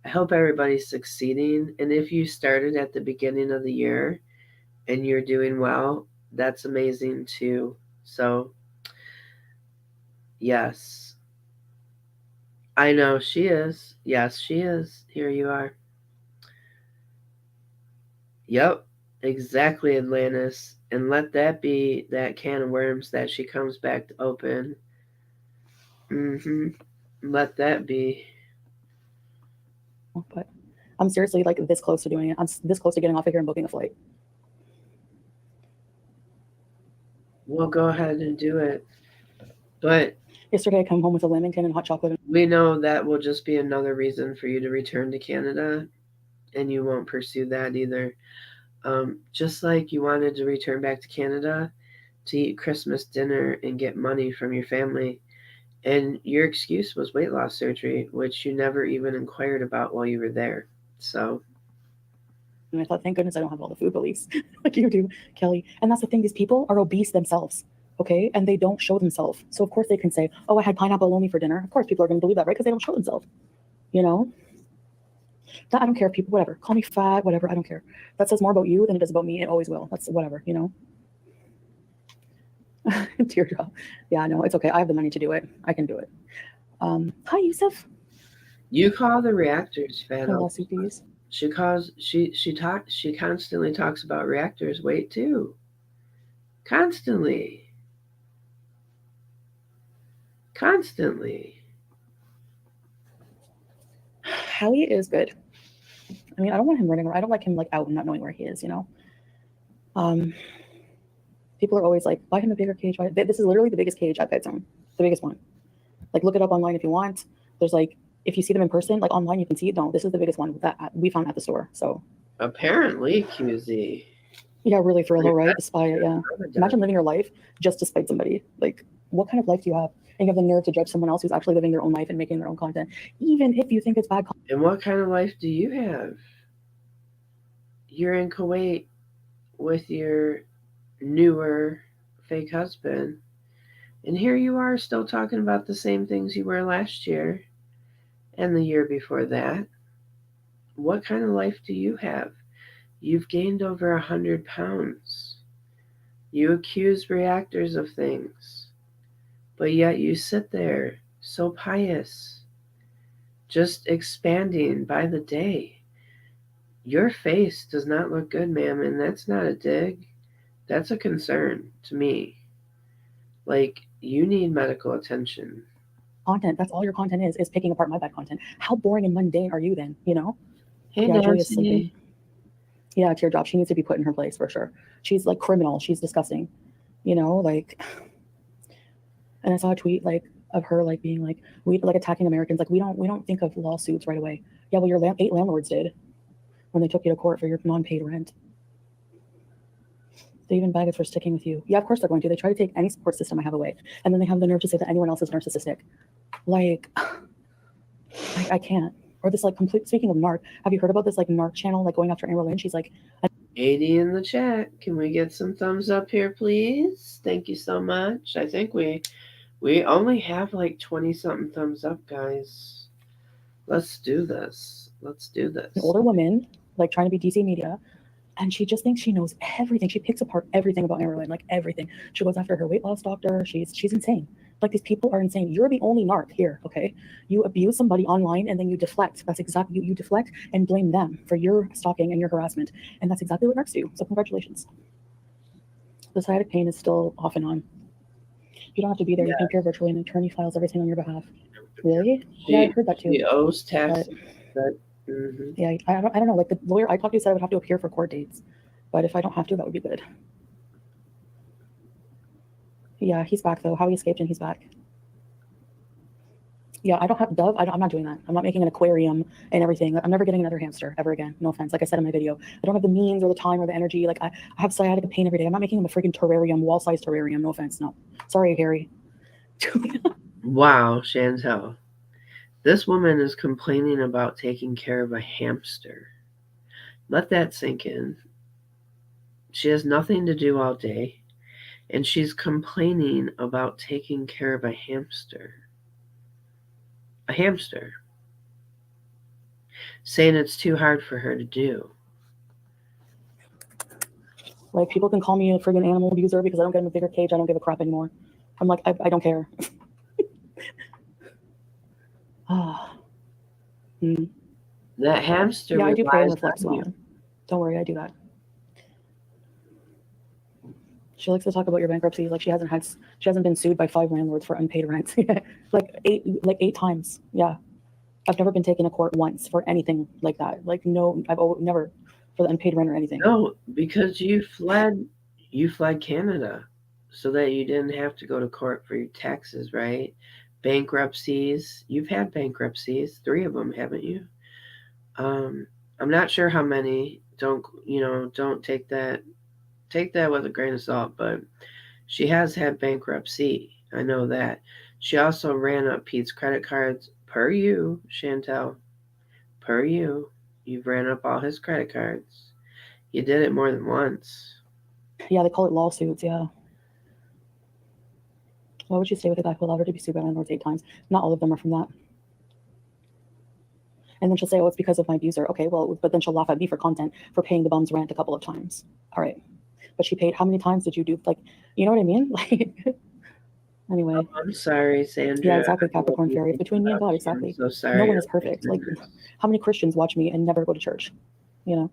I hope everybody's succeeding. And if you started at the beginning of the year and you're doing well, that's amazing too. So, yes. I know she is. Yes, she is. Here you are. Yep, exactly, Atlantis. And let that be that can of worms that she comes back to open. Let that be. But I'm seriously like this close to doing it. I'm this close to getting off of here and booking a flight. We'll go ahead and do it. But yesterday I come home with a lamington and hot chocolate. We know that will just be another reason for you to return to Canada, and you won't pursue that either. Just like you wanted to return back to Canada to eat Christmas dinner and get money from your family, and your excuse was weight loss surgery, which you never even inquired about while you were there. So. And I thought, thank goodness I don't have all the food beliefs like you do, Kelly. And that's the thing, these people are obese themselves, okay? And they don't show themselves. So of course they can say, oh, I had pineapple only for dinner. Of course people are going to believe that, right? Because they don't show themselves, you know? That I don't care if people, whatever, call me fat, whatever, I don't care. That says more about you than it does about me. It always will. That's whatever, you know? Teardrop. Yeah, no, it's okay. I have the money to do it. I can do it. Hi, Yusuf. You call the reactors fat. She constantly talks about reactors' weight too. Constantly. Howie is good. I mean, I don't want him running around. I don't like him like out and not knowing where he is, you know? People are always like, buy him a bigger cage. This is literally the biggest cage at PetZone. The biggest one. Like, look it up online if you want. There's like, if you see them in person, like online, you can see it. No, this is the biggest one that we found at the store. So apparently, QZ. Yeah, really, for real, right? Despite it, yeah. Imagine living your life just to spite somebody. Like, what kind of life do you have? And you have the nerve to judge someone else who's actually living their own life and making their own content, even if you think it's bad content. And what kind of life do you have? You're in Kuwait with your newer fake husband, and here you are still talking about the same things you were last year and the year before that. What kind of life do you have? You've gained over 100 pounds. You accuse reactors of things, but yet you sit there so pious, just expanding by the day. Your face does not look good, ma'am, and that's not a dig. That's a concern to me. Like, You need medical attention. Content. That's all your content is picking apart my bad content. How boring and mundane are you then? You know? Hey, Yeah, Julia's Nancy. sleeping. Yeah, teardrop. She needs to be put in her place for sure. She's like criminal. She's disgusting. You know, like. And I saw a tweet like of her like being like we like attacking Americans. Like we don't think of lawsuits right away. Yeah, well, your 8 landlords did when they took you to court for your non-paid rent. They even bag us for sticking with you. Yeah, of course they're going to. They try to take any support system I have away, and then they have the nerve to say that anyone else is narcissistic. Like, I can't. Or this like complete. Speaking of narc, have you heard about this like narc channel like going after Amber Lynn? She's like, 80 in the chat. Can we get some thumbs up here, please? Thank you so much. I think we only have like 20 something thumbs up, guys. Let's do this. Let's do this. an older woman like trying to be DC media. And she just thinks she knows everything. She picks apart everything about Amber Lynn, like everything. She goes after her weight loss doctor. She's insane. Like these people are insane. You're the only narc here, okay? You abuse somebody online and then you deflect. That's exactly you deflect and blame them for your stalking and your harassment. And that's exactly what narcs do. So congratulations. The sciatic pain is still off and on. You don't have to be there. You can appear virtually and an attorney files everything on your behalf. Really? Yeah, I heard that too. She owes taxes. Mm-hmm. Yeah, I don't know. Like the lawyer I talked to said I would have to appear for court dates, but if I don't have to, that would be good. Yeah, he's back though. How he escaped and he's back. Yeah, I don't have Dove. I'm not doing that. I'm not making an aquarium and everything. I'm never getting another hamster ever again. No offense. Like I said in my video, I don't have the means or the time or the energy. Like I have sciatica pain every day. I'm not making him a freaking terrarium, wall-sized terrarium. No offense. No. Sorry, Harry. Wow, Chantel. This woman is complaining about taking care of a hamster. Let that sink in. She has nothing to do all day, and she's complaining about taking care of a hamster. A hamster. Saying it's too hard for her to do. Like people can call me a friggin' animal abuser because I don't get in a bigger cage. I don't give a crap anymore. I'm like, I don't care. That hamster. Yeah, I do pray and reflect on as well. Don't worry, I do that. She likes to talk about your bankruptcy. Like she hasn't been sued by 5 landlords for unpaid rent. like eight times. Yeah. I've never been taken to court once for anything like that. Like no, I've never for the unpaid rent or anything. No, because you fled Canada so that you didn't have to go to court for your taxes, right? Bankruptcies. You've had bankruptcies, 3 of them, haven't you? I'm not sure how many. Don't take that with a grain of salt, but she has had bankruptcy. I know that. She also ran up Pete's credit cards per you, Chantel. Per you. You've ran up all his credit cards. You did it more than once. Yeah, they call it lawsuits, yeah. Why would you stay with a guy who allowed her to be sued by landlords 8 times? Not all of them are from that. And then she'll say, oh, it's because of my abuser. Okay, well, but then she'll laugh at me for content for paying the bum's rent a couple of times. All right. But she paid, how many times did you do? Like, you know what I mean? Like, anyway. Oh, I'm sorry, Sandra. Yeah, exactly, Capricorn Fairy. Between me and God, exactly. I'm so sorry. No one is perfect. Like, how many Christians watch me and never go to church? You know?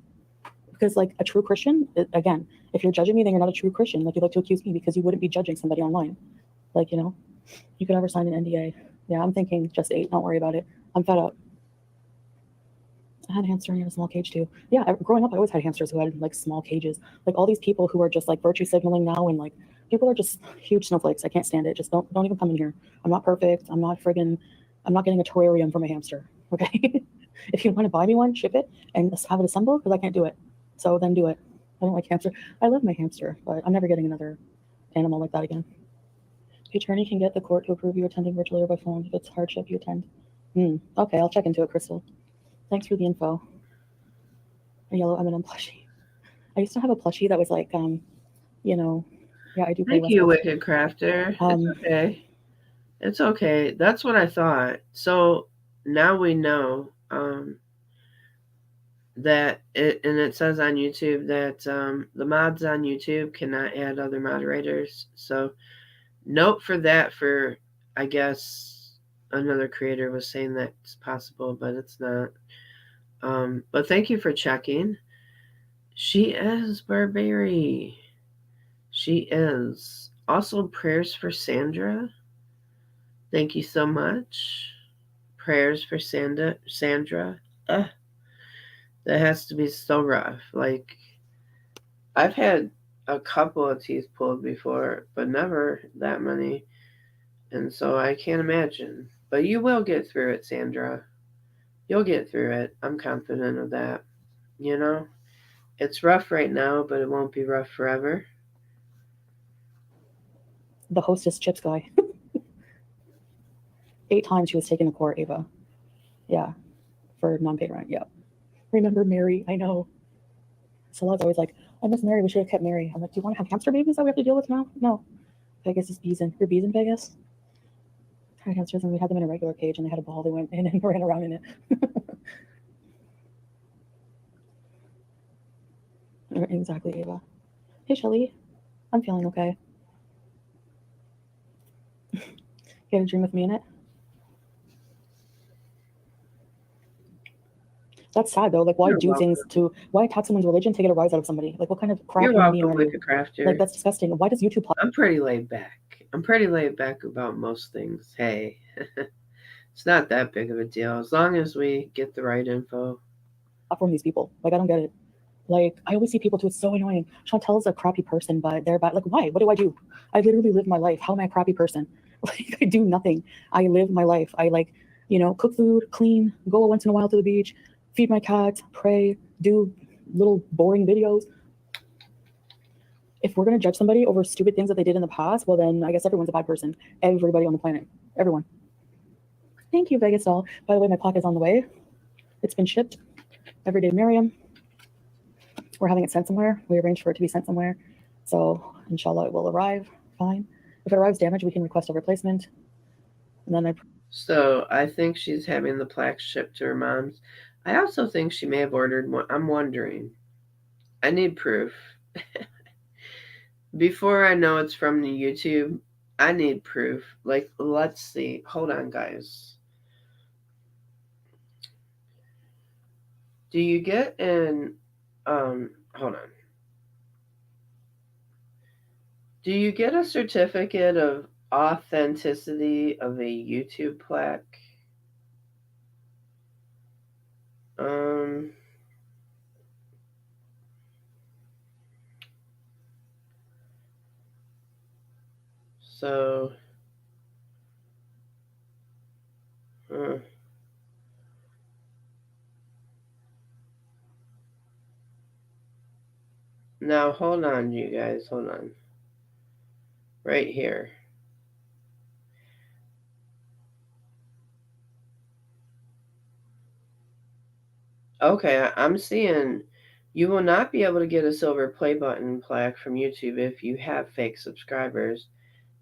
Because, like, a true Christian, again, if you're judging me, then you're not a true Christian. Like, you'd like to accuse me because you wouldn't be judging somebody online. Like, you know? You could never sign an NDA. Yeah, I'm thinking just 8. Don't worry about it. I'm fed up. I had a hamster in a small cage too. Yeah, growing up, I always had hamsters who had like small cages. Like all these people who are just like virtue signaling now, and like people are just huge snowflakes. I can't stand it. Just don't even come in here. I'm not perfect. I'm not getting a terrarium for my hamster. Okay, if you want to buy me one, ship it and have it assembled because I can't do it. So then do it. I don't like hamster. I love my hamster, but I'm never getting another animal like that again. The attorney can get the court to approve you attending virtually or by phone. If it's hardship, you attend. Okay, I'll check into it, Crystal. Thanks for the info. A yellow M&M plushie. I used to have a plushie that was like, you know, yeah, I do. Thank you, Wicked Crafter. It's okay. It's okay. That's what I thought. So now we know that it says on YouTube that the mods on YouTube cannot add other moderators. So note for that. For I guess another creator was saying that's possible, but it's not. But thank you for checking. She is Barbary. She is. Also, prayers for Sandra. Thank you so much. Prayers for Sandra. Ugh, that has to be so rough. Like, I've had a couple of teeth pulled before, but never that many. And so I can't imagine. But you will get through it, Sandra. You'll get through it. I'm confident of that. You know? It's rough right now, but it won't be rough forever. The hostess chips guy. 8 times she was taken to court, Ava. Yeah. For non-paid rent. Yeah. Remember Mary? I know. Salad's always like, I miss Mary. We should have kept Mary. I'm like, do you want to have hamster babies that we have to deal with now? No. Vegas is bees in. You're bees in Vegas? I had hamsters and we had them in a regular cage and they had a ball. They went in and ran around in it. Exactly, Ava. Hey, Shelly. I'm feeling okay. You had a dream with me in it? That's sad though. Like, why You're do welcome. things to? Why attack someone's religion to get a rise out of somebody? Like, what kind of crap You're human being welcome, are you? Wicked Crafter. Like, that's disgusting. Why does YouTube? I'm pretty laid back. I'm pretty laid back about most things. Hey, it's not that big of a deal as long as we get the right info. From these people, like, I don't get it. Like, I always see people too. It's so annoying. Chantel's a crappy person, but they're bad. Like, why? What do I do? I literally live my life. How am I a crappy person? Like, I do nothing. I live my life. I like, cook food, clean, go once in a while to the beach, feed my cats, pray, do little boring videos. If we're going to judge somebody over stupid things that they did in the past, well, then I guess everyone's a bad person. Everybody on the planet. Everyone. Thank you, Vegas doll. By the way, my plaque is on the way. It's been shipped. Everyday Miriam. We're having it sent somewhere. We arranged for it to be sent somewhere. So, inshallah, it will arrive fine. If it arrives damaged, we can request a replacement. And then So, I think she's having the plaque shipped to her mom's. I also think she may have ordered one. I'm wondering. I need proof. Before I know it's from the YouTube, I need proof. Like, let's see. Hold on, guys. Do you get an hold on. Do you get a certificate of authenticity of a YouTube plaque? So now hold on, you guys, hold on. Right here. Okay, I'm seeing you will not be able to get a silver play button plaque from YouTube if you have fake subscribers.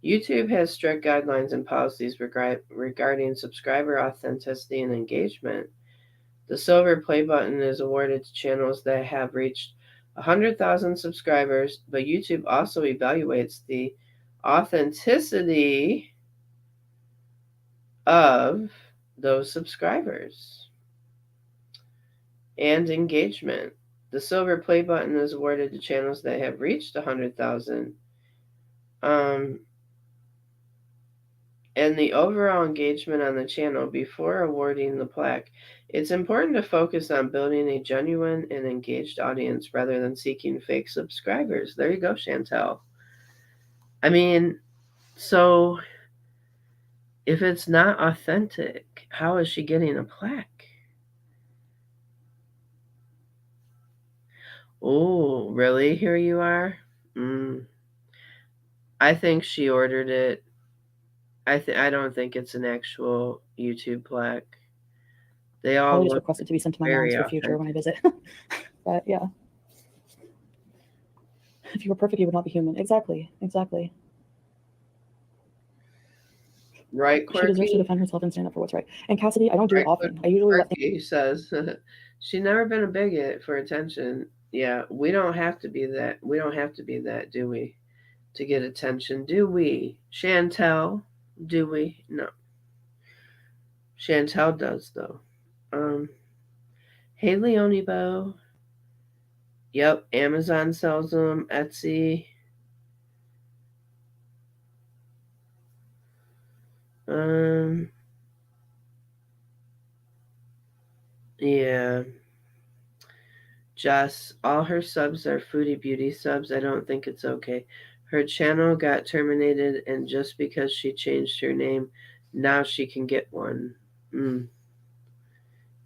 YouTube has strict guidelines and policies regarding subscriber authenticity and engagement. The silver play button is awarded to channels that have reached 100,000 subscribers, but YouTube also evaluates the authenticity of those subscribers and engagement. The silver play button is awarded to channels that have reached 100,000. And the overall engagement on the channel before awarding the plaque. It's important to focus on building a genuine and engaged audience rather than seeking fake subscribers. There you go, Chantel. I mean, so if it's not authentic, how is she getting a plaque? Oh, really? Here you are? I think she ordered it. I don't think it's an actual YouTube plaque. They all probably just look requested to be sent to my very mom's for future when I visit. But yeah. If you were perfect, you would not be human. Exactly. Right, Quirky? She deserves to defend herself and stand up for what's right. And Cassidy, I don't do it often. I usually let Quirky says she's never been a bigot for attention. Yeah, we don't have to be that. We don't have to be that, do we? To get attention, do we? Chantel, do we? No. Chantel does though. Hey Leonibo. Yep, Amazon sells them. Etsy. Yeah. Jess, all her subs are Foodie Beauty subs. I don't think it's okay. Her channel got terminated, and just because she changed her name, now she can get one.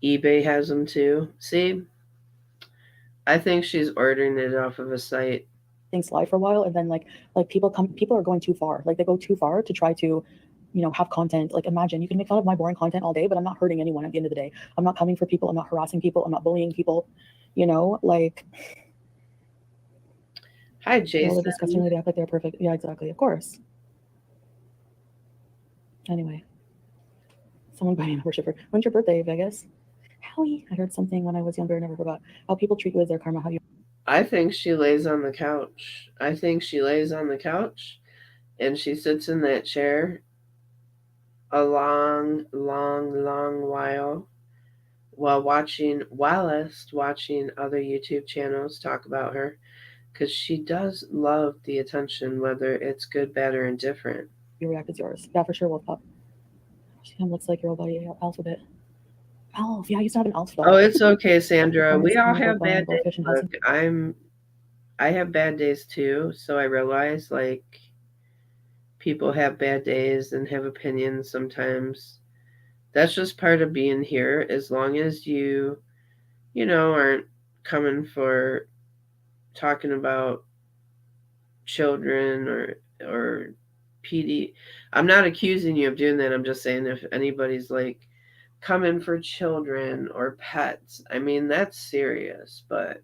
eBay has them too. See? I think she's ordering it off of a site. things slide for a while, and then like people are going too far. Like they go too far to try to, you know, have content. Like imagine you can make fun of my boring content all day, but I'm not hurting anyone at the end of the day. I'm not coming for people. I'm not harassing people. I'm not bullying people. You know, like. Hi, Jason. Well, disgustingly, they act like they're perfect. Yeah, exactly. Of course. Anyway, someone buying a worshiper. When's your birthday, Vegas? Howie, I heard something when I was younger. I never forgot. How people treat you as their karma. How you. I think she lays on the couch. I think she lays on the couch and she sits in that chair a long while watching other YouTube channels talk about her, because she does love the attention, whether it's good, bad, or indifferent. Your react is yours. Yeah, for sure, Wolf Pup. She kind of looks like your old buddy, Alphabet. Elf. Yeah, I used to have an elf dog. Oh, it's okay, Sandra. We all have bad days. Look, I have bad days too, so I realize like people have bad days and have opinions sometimes. That's just part of being here, as long as you aren't coming for talking about children or PD. I'm not accusing you of doing that. I'm just saying if anybody's like coming for children or pets, I mean that's serious, but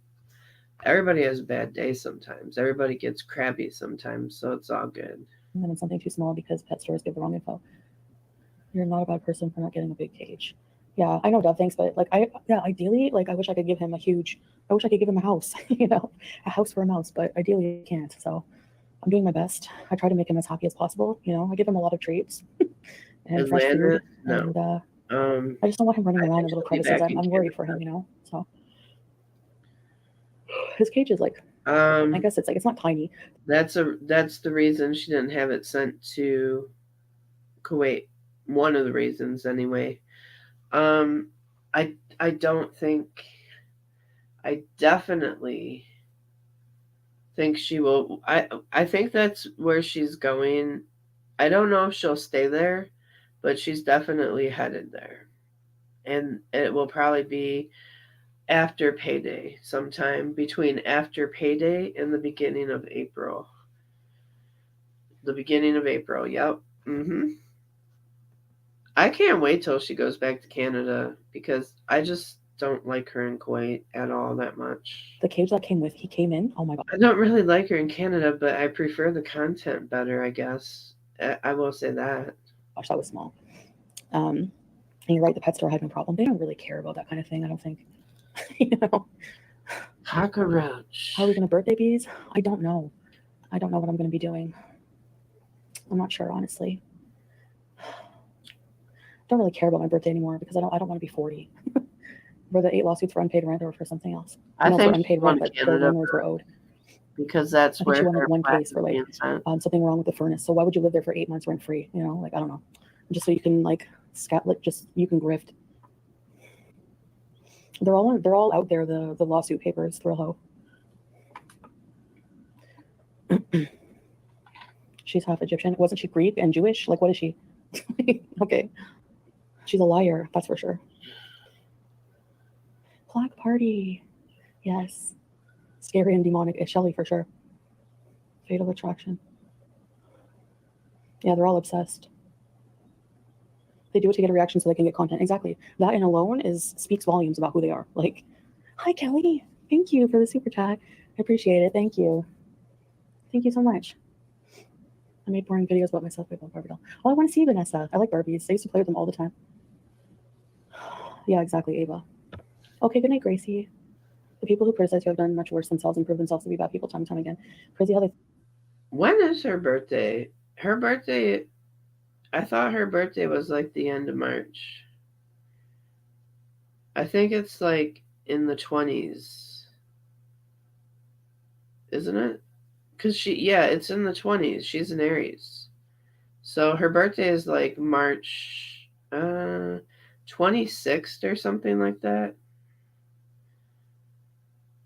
everybody has a bad day sometimes. Everybody gets crabby sometimes, so it's all good. And then it's something too small because pet stores give the wrong info. You're not a bad person for not getting a big cage. Yeah, I know, Dove, thanks, but like ideally, like I wish I could give him a house, you know, a house for a mouse, but ideally I can't. So I'm doing my best. I try to make him as happy as possible. You know, I give him a lot of treats and fresh food. No. And I just don't want him running around in little crevices. I'm worried for him, you know. So his cage is like, I guess it's not tiny. That's the reason she didn't have it sent to Kuwait. One of the reasons, anyway. I don't think. I definitely think she will. I think that's where she's going. I don't know if she'll stay there, but she's definitely headed there, and it will probably be after payday, sometime between after payday and the beginning of April. The beginning of April. Yep. I can't wait till she goes back to Canada, because I just don't like her in Kuwait at all that much. The cage that he came in, oh my god. I don't really like her in Canada, but I prefer the content better, I guess. I will say that. Gosh, that was small. And you're right, the pet store had no problem. They don't really care about that kind of thing, I don't think. You know? Cockroach. How are we going to birthday bees? I don't know. I don't know what I'm going to be doing. I'm not sure, honestly. Don't really care about my birthday anymore because I don't want to be 40. Were the 8 lawsuits for unpaid rent or for something else? I think for unpaid rent, but the landlords were owed. Because that's where she won one case for like something wrong with the furnace. So why would you live there for 8 months rent free? You know, like I don't know, just so you can like you can grift. They're all out there. The lawsuit papers. Thrillo. She's half Egyptian. Wasn't she Greek and Jewish? Like what is she? Okay, she's a liar. That's for sure. Plaque party. Yes. Scary and demonic. It's Shelley for sure. Fatal attraction. Yeah, they're all obsessed. They do it to get a reaction so they can get content. Exactly. That in alone speaks volumes about who they are. Like, hi Kelly. Thank you for the super chat. I appreciate it. Thank you. Thank you so much. I made boring videos about myself with Barbie doll. Oh, I want to see Vanessa. I like Barbies. I used to play with them all the time. Yeah, exactly, Ava. Okay, good night, Gracie. The people who criticize you have done much worse themselves and prove themselves to be bad people time and time again. Crazy how they. When is her birthday? Her birthday. I thought her birthday was like the end of March. I think it's like in the 20s. Isn't it? Because it's in the 20s. She's an Aries. So her birthday is like March 26th or something like that.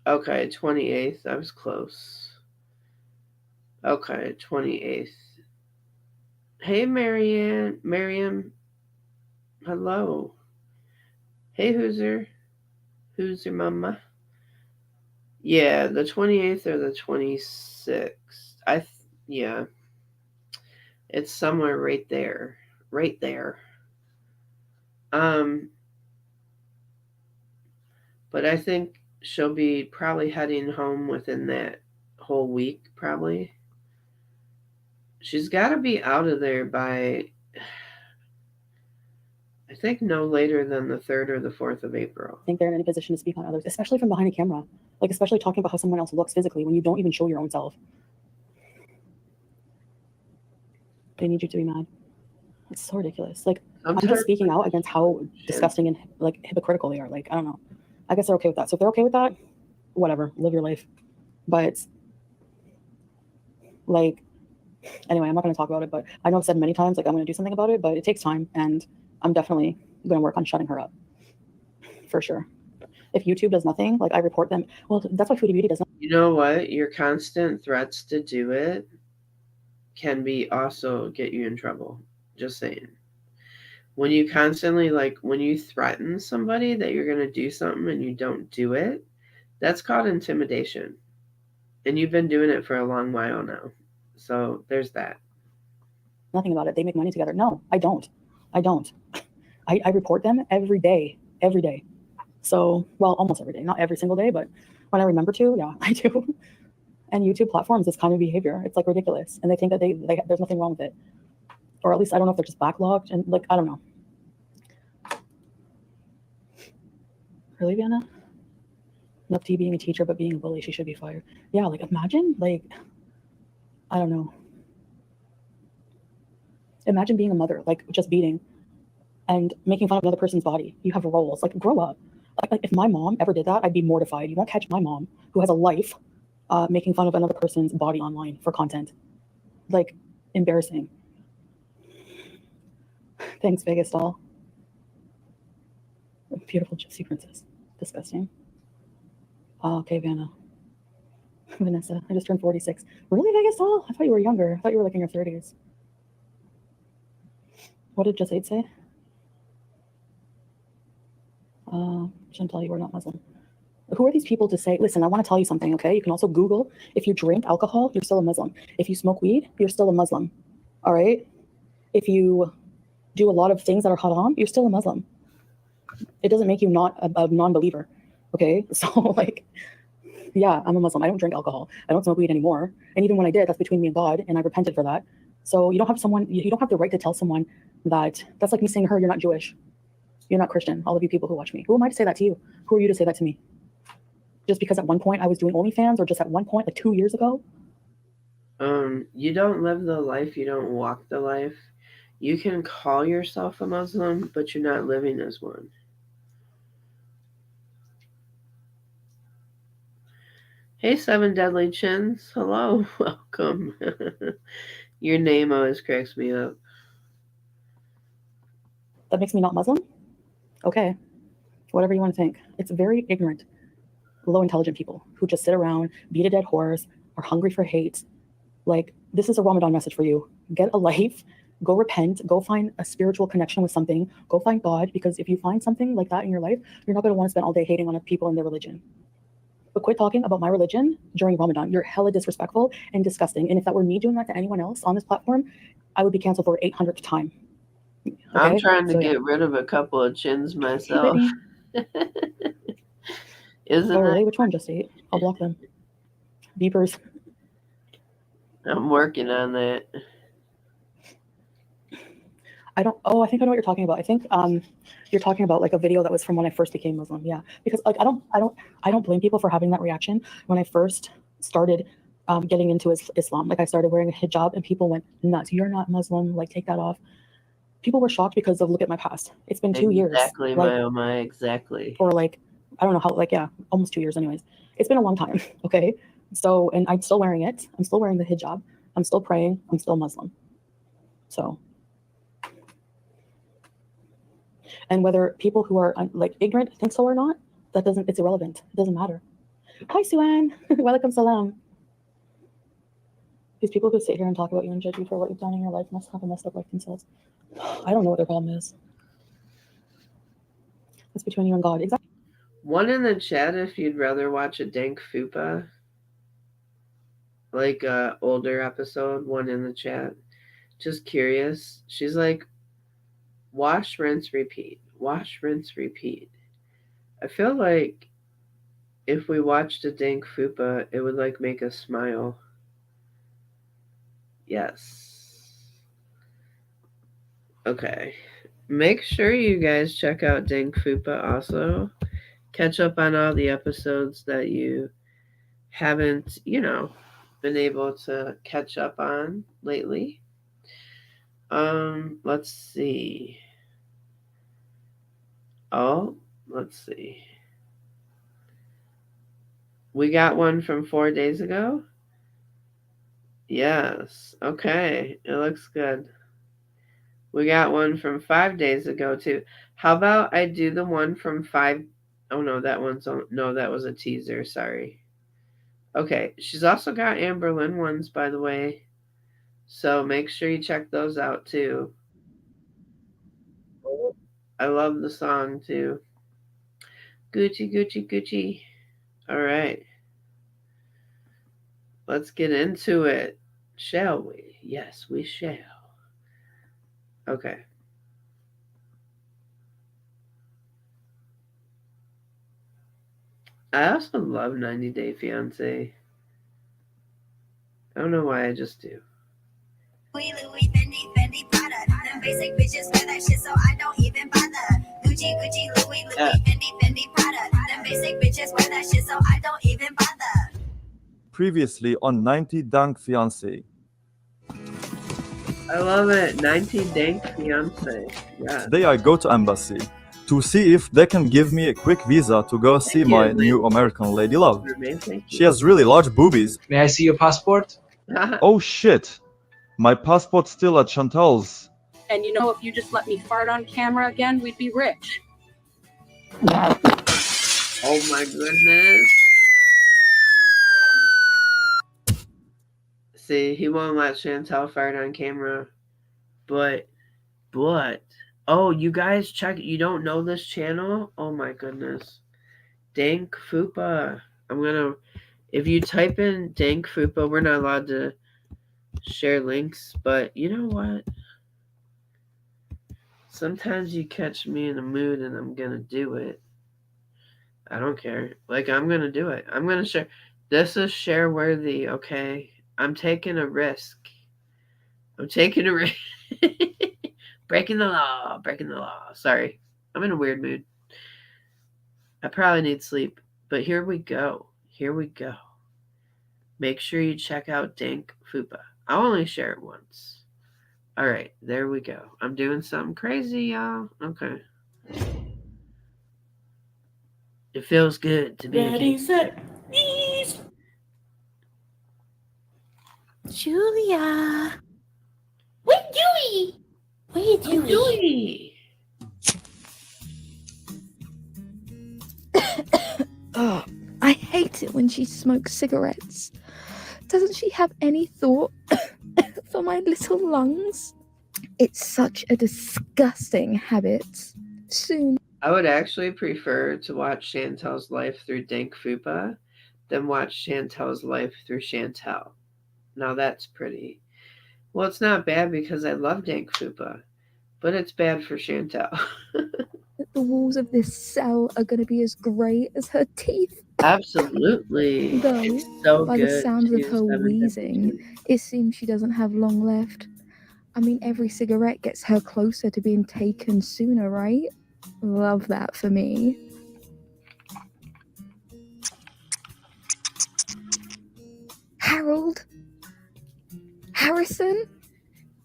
Okay, 28th. I was close. Okay, 28th. Hey, Miriam. Hello. Hey, Hooser. Who's your mama? Yeah, the 28th or the 26th. Yeah. It's somewhere right there. Right there. But I think she'll be probably heading home within that whole week, probably. She's got to be out of there by, I think, no later than the 3rd or the 4th of April. I think they're in a position to speak on others, especially from behind a camera. Like, especially talking about how someone else looks physically when you don't even show your own self. They need you to be mad. It's so ridiculous. Like, I'm just speaking out against how disgusting and like hypocritical they are. Like, I don't know. I guess they're okay with that. So if they're okay with that, whatever, live your life. But like, anyway, I'm not going to talk about it, but I know I've said many times, like, I'm going to do something about it, but it takes time, and I'm definitely going to work on shutting her up for sure. If YouTube does nothing, like, I report them. Well, that's why Foodie Beauty does nothing. You know what? Your constant threats to do it can be also get you in trouble. Just saying. When you constantly, like, when you threaten somebody that you're going to do something and you don't do it, that's called intimidation. And you've been doing it for a long while now. So there's that. Nothing about it. They make money together. No, I don't. I report them every day. So, well, almost every day. Not every single day, but when I remember to, yeah, I do. And YouTube platforms this kind of behavior. It's like ridiculous. And they think that there's nothing wrong with it. Or at least I don't know if they're just backlogged and like, I don't know. Really, Vienna? Enough to being a teacher, but being a bully, she should be fired. Yeah, like imagine, like, I don't know. Imagine being a mother, like just beating and making fun of another person's body. You have roles, like grow up. Like if my mom ever did that, I'd be mortified. You won't catch my mom, who has a life, making fun of another person's body online for content. Like, embarrassing. Thanks, Vegas doll. Beautiful gypsy princess. Disgusting. Okay, Vanessa, I just turned 46. Really, Vegas doll? I thought you were younger. I thought you were like in your 30s. What did Just 8 say? Chantal, you are not Muslim. Who are these people to say, listen, I want to tell you something, okay? You can also Google, if you drink alcohol, you're still a Muslim. If you smoke weed, you're still a Muslim, all right? If you do a lot of things that are haram, you're still a Muslim. It doesn't make you not a non-believer, okay? So, like, yeah, I'm a Muslim. I don't drink alcohol. I don't smoke weed anymore. And even when I did, that's between me and God, and I repented for that. So you don't have the right to tell someone that's like me saying, you're not Jewish. You're not Christian. All of you people who watch me. Who am I to say that to you? Who are you to say that to me? Just because at one point I was doing OnlyFans, or just at one point, like 2 years ago? You don't live the life, you don't walk the life. You can call yourself a Muslim, but you're not living as one. Hey, Seven Deadly Chins. Hello. Welcome. Your name always cracks me up. That makes me not Muslim? Okay. Whatever you want to think. It's very ignorant, low intelligent people who just sit around, beat a dead horse, are hungry for hate. Like, this is a Ramadan message for you. Get a life, go repent, go find a spiritual connection with something, go find God, because if you find something like that in your life, you're not going to want to spend all day hating on people and their religion. But quit talking about my religion during Ramadan. You're hella disrespectful and disgusting. And if that were me doing that to anyone else on this platform, I would be canceled for 800th time. Okay? I'm trying to get rid of a couple of chins myself. Isn't oh, really? Which one, Just 8? I'll block them. Beepers. I'm working on that. I think I know what you're talking about. I think you're talking about like a video that was from when I first became Muslim. Yeah, because like I don't blame people for having that reaction. When I first started getting into Islam, like I started wearing a hijab and people went nuts. You're not Muslim, like take that off. People were shocked because of look at my past. It's been 2 years. Exactly, my exactly. Or like, I don't know how, like, yeah, almost 2 years anyways. It's been a long time, okay? So, and I'm still wearing it. I'm still wearing the hijab. I'm still praying. I'm still Muslim. So, and whether people who are like ignorant think so or not, it's irrelevant. It doesn't matter. Hi, Suan. Welcome, salam. These people who sit here and talk about you and judge you for what you've done in your life must have a messed up life themselves. I don't know what their problem is. It's between you and God. Exactly. One in the chat if you'd rather watch a dank fupa, like a older episode. One in the chat. Just curious. She's like, wash, rinse, repeat. Wash, rinse, repeat. I feel like if we watched a dank fupa, it would like make us smile. Yes. Okay. Make sure you guys check out Dank Fupa also. Catch up on all the episodes that you haven't, been able to catch up on lately. Let's see. Let's see. We got one from 4 days ago? Yes. Okay. It looks good. We got one from 5 days ago too. How about I do the one from 5? Oh no, that was a teaser. Sorry. Okay, she's also got Amberlynn ones, by the way. So make sure you check those out too. I love the song too. Gucci, Gucci, Gucci. All right. Let's get into it, shall we? Yes, we shall. Okay. I also love 90 Day Fiancé. I don't know why, I just do. Louis, Fendi, Prada. Them basic bitches wear that shit, so I don't even bother. Gucci, Louis, Fendi, Prada. Them basic bitches wear that shit, so I don't even bother. Previously on 90 Dank Fiancé. I love it. 90 Dank Fiancé. Yeah. Today I go to embassy to see if they can give me a quick visa to go see my new American lady love. She has really large boobies. May I see your passport? Oh shit! My passport's still at Chantal's. And if you just let me fart on camera again, we'd be rich. Oh my goodness. See, he won't let Chantal fart on camera. But, oh, you guys check, you don't know this channel? Oh my goodness. Dank Fupa. If you type in Dank Fupa, we're not allowed to share links, but you know what? Sometimes you catch me in a mood and I'm gonna do it. I don't care. Like, I'm gonna do it. I'm gonna share. This is share worthy, okay? I'm taking a risk. Breaking the law. Sorry. I'm in a weird mood. I probably need sleep. But here we go. Make sure you check out Dank Fupa. I'll only share it once. Alright, there we go. I'm doing something crazy, y'all. Okay. It feels good to be Ready, set, ease. Julia. What you doing? Oh, I hate it when she smokes cigarettes. Doesn't she have any thought for my little lungs? It's such a disgusting habit. Soon. I would actually prefer to watch Chantal's life through Dank Fupa than watch Chantal's life through Chantal. Now that's pretty. Well, it's not bad because I love Dank Fupa, but it's bad for Chantal. The walls of this cell are going to be as grey as her teeth. Absolutely. Though, it's so by good. the sounds of her wheezing, it seems she doesn't have long left. I mean, every cigarette gets her closer to being taken sooner, right? Love that for me. Harold? Harrison?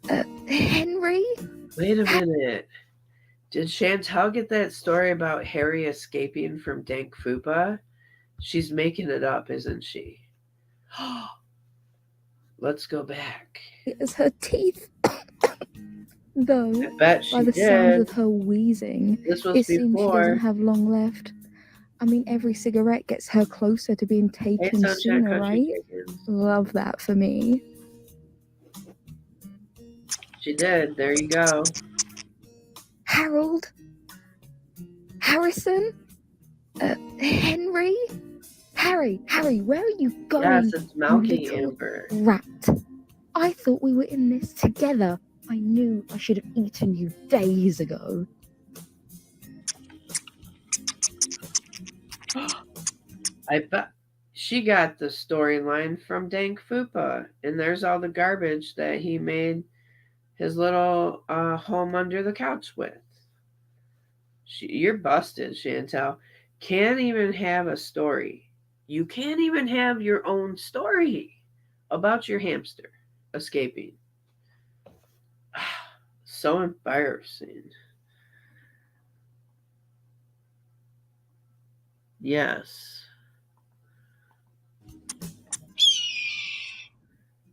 Henry? Wait a minute. Did Chantal get that story about Harry escaping from Dank Fupa? She's making it up, isn't she? Let's go back. As her teeth. Though, I bet she by the sounds did. of her wheezing, This was it seems she before. doesn't have long left. I mean, every cigarette gets her closer to being Hey, taken Sunshine sooner, Country right? Chickens. Love that for me. She did. There you go. Harold? Harrison? Henry? Harry, where are you going? Yes, it's Milky you little Amber. rat. I thought we were in this together. I knew I should have eaten you days ago. I bet she got the storyline from Dank Fupa, and there's all the garbage that he made his little home under the couch with. You're busted, Chantel. Can't even have a story. You can't even have your own story about your hamster escaping. So embarrassing. Yes.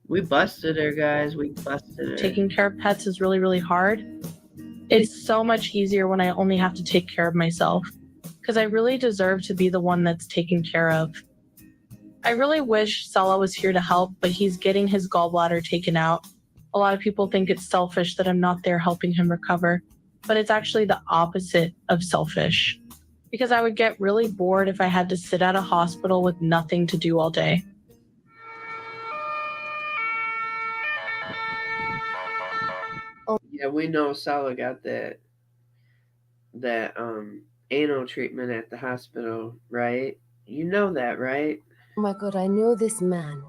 We busted her, guys. We busted her. Taking care of pets is really, really hard. It's so much easier when I only have to take care of myself, because I really deserve to be the one that's taken care of. I really wish Sella was here to help, but he's getting his gallbladder taken out. A lot of people think it's selfish that I'm not there helping him recover, but it's actually the opposite of selfish, because I would get really bored if I had to sit at a hospital with nothing to do all day. Yeah, we know Sala got that anal treatment at the hospital, right? You know that, right? Oh my god, I know this man.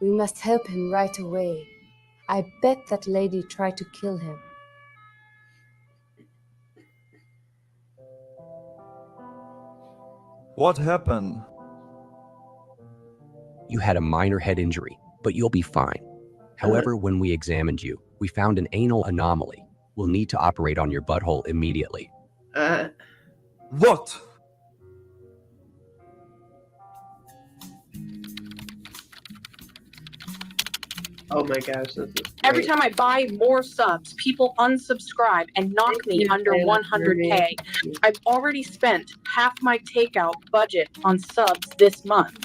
We must help him right away. I bet that lady tried to kill him. What happened? You had a minor head injury, but you'll be fine. However, when we examined you, we found an anal anomaly. We'll need to operate on your butthole immediately. What? Oh my gosh, this is great. Every time I buy more subs, people unsubscribe and knock me under 100K. I've already spent half my takeout budget on subs this month.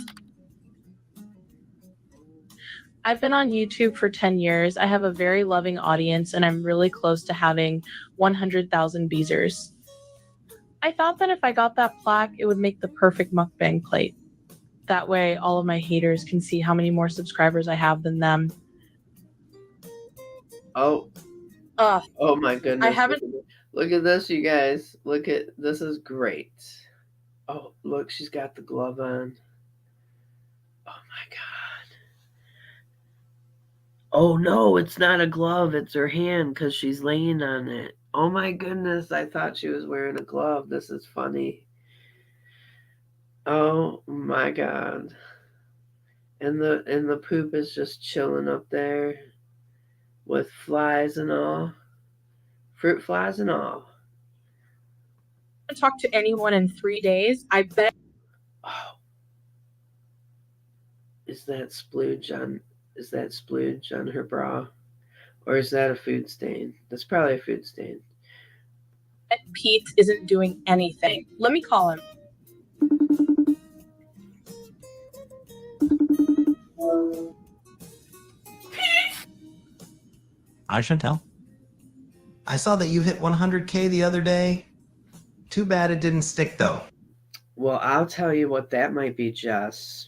I've been on YouTube for 10 years. I have a very loving audience, and I'm really close to having 100,000 Beezers. I thought that if I got that plaque, it would make the perfect mukbang plate. That way, all of my haters can see how many more subscribers I have than them. Oh my goodness. I haven't... Look at this, you guys. This is great. Oh, look, she's got the glove on. Oh my god. Oh no, it's not a glove, it's her hand because she's laying on it. Oh my goodness, I thought she was wearing a glove. This is funny. Oh my god. And the poop is just chilling up there with flies and all. Fruit flies and all. I talk to anyone in 3 days. I bet. Oh. Is that splooge on her bra? Or is that a food stain? That's probably a food stain. Pete isn't doing anything. Let me call him. Hi, Chantel. I saw that you hit 100K the other day. Too bad it didn't stick, though. Well, I'll tell you what that might be, Jess.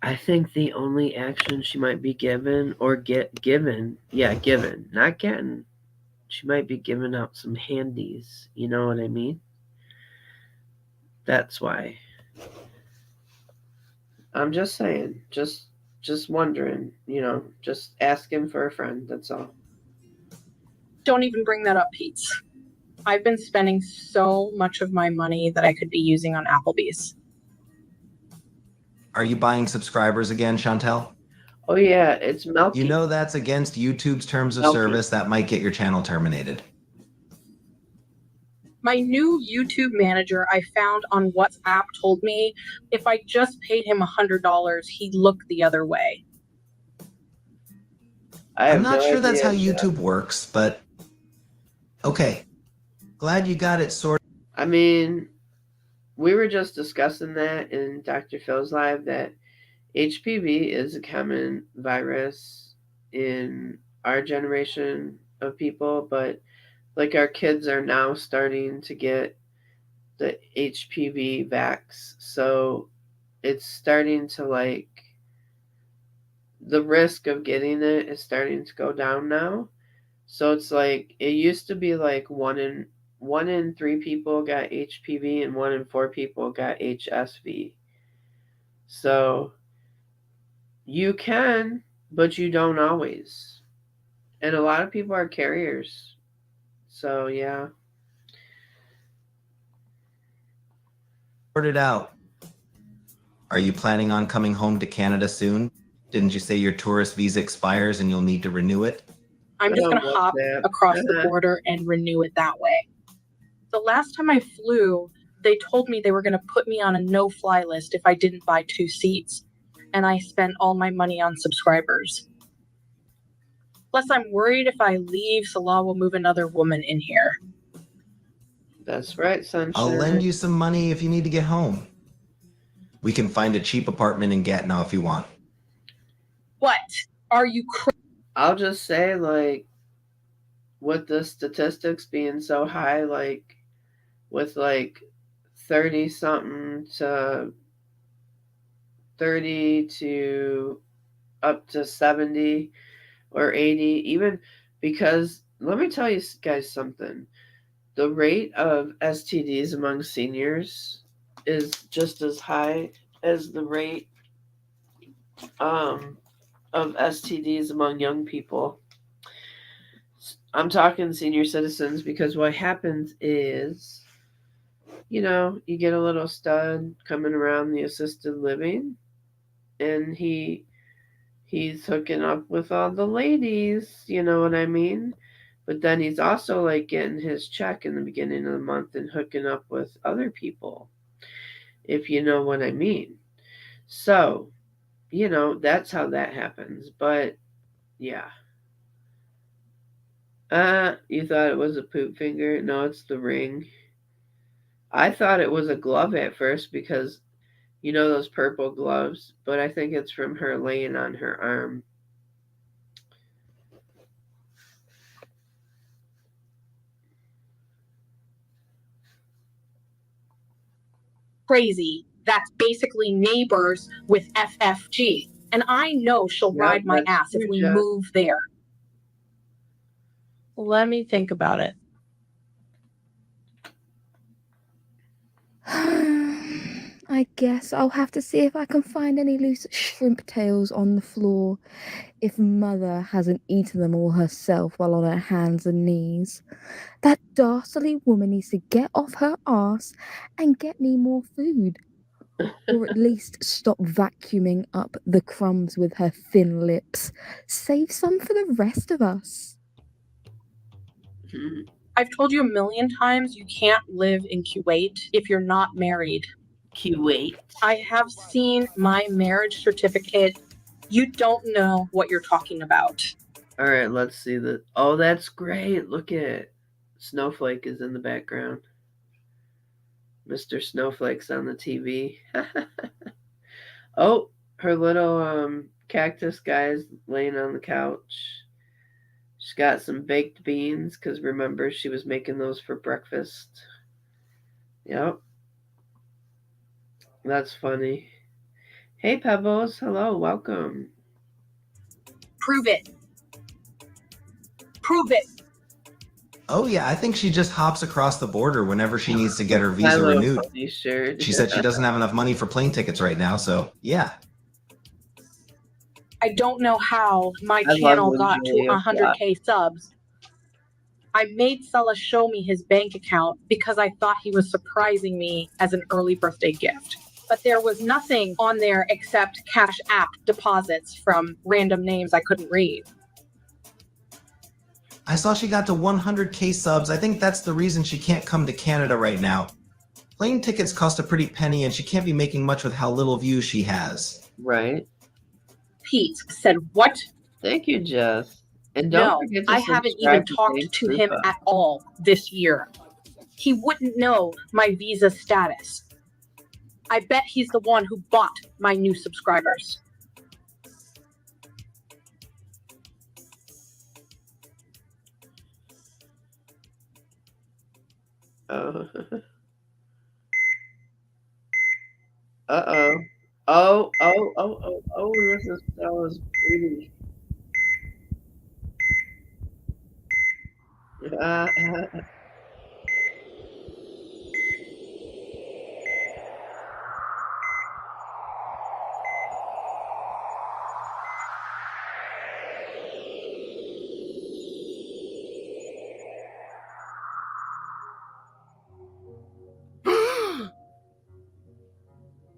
I think the only action she might be given, or given, not getting. She might be giving out some handies. You know what I mean? That's why. I'm just saying. Just wondering. Just asking for a friend. That's all. Don't even bring that up, Pete. I've been spending so much of my money that I could be using on Applebee's. Are you buying subscribers again, Chantel? Oh yeah, it's Melky. You know that's against YouTube's terms of Melky. service. That might get your channel terminated. My new YouTube manager I found on WhatsApp told me if I just paid him $100, he'd look the other way. I'm not sure that's how YouTube works, but okay. Glad you got it sorted. I mean, we were just discussing that in Dr. Phil's live that HPV is a common virus in our generation of people, but like our kids are now starting to get the HPV vax, so it's starting to like the risk of getting it is starting to go down now. So it's like it used to be like one in 3 people got HPV and 1 in 4 people got HSV. So you can, but you don't always. And a lot of people are carriers. So yeah. Sorted out. Are you planning on coming home to Canada soon? Didn't you say your tourist visa expires and you'll need to renew it? I'm just going to hop across the border and renew it that way. The last time I flew, they told me they were going to put me on a no-fly list if I didn't buy 2 seats, and I spent all my money on subscribers. Plus, I'm worried if I leave, Salah will move another woman in here. That's right, sunshine. I'll lend you some money if you need to get home. We can find a cheap apartment in Gatineau if you want. What? Are you crazy? I'll just say, like, with the statistics being so high, like, with like 30 something to 30 to up to 70 or 80, even because let me tell you guys something. The rate of STDs among seniors is just as high as the rate of STDs among young people. I'm talking senior citizens because what happens is, you know, you get a little stud coming around the assisted living and he's hooking up with all the ladies, you know what I mean? But then he's also like getting his check in the beginning of the month and hooking up with other people, if you know what I mean. So, you know, that's how that happens. But yeah. You thought it was a poop finger? No, it's the ring. I thought it was a glove at first because, you know, those purple gloves, but I think it's from her laying on her arm. Crazy. That's basically neighbors with FFG. And I know she'll ride my ass if we move there. Let me think about it. I guess I'll have to see if I can find any loose shrimp tails on the floor if Mother hasn't eaten them all herself while on her hands and knees. That dastardly woman needs to get off her arse and get me more food. Or at least stop vacuuming up the crumbs with her thin lips. Save some for the rest of us. I've told you a million times you can't live in Kuwait if you're not married. Kuwait. I have seen my marriage certificate. You don't know what you're talking about. All right, let's see the. Oh, that's great. Look at it. Snowflake is in the background. Mr. Snowflake's on the TV. Oh, her little cactus guy's laying on the couch. She's got some baked beans because remember she was making those for breakfast. Yep. That's funny. Hey, Pebbles. Hello. Welcome. Prove it. Prove it. Oh yeah, I think she just hops across the border whenever she needs to get her visa renewed. She said she doesn't have enough money for plane tickets right now, so yeah. I don't know how my channel got to 100K subs. I made Salah show me his bank account because I thought he was surprising me as an early birthday gift. But there was nothing on there except Cash App deposits from random names I couldn't read. I saw she got to 100K subs. I think that's the reason she can't come to Canada right now. Plane tickets cost a pretty penny and she can't be making much with how little views she has. Right. Pete said what? Thank you, Jess. And don't No, forget to I haven't subscribe even to talked Thanks to him Fupa. at all this year. He wouldn't know my visa status. I bet he's the one who bought my new subscribers. Oh. Uh-oh. Oh, this is so pretty.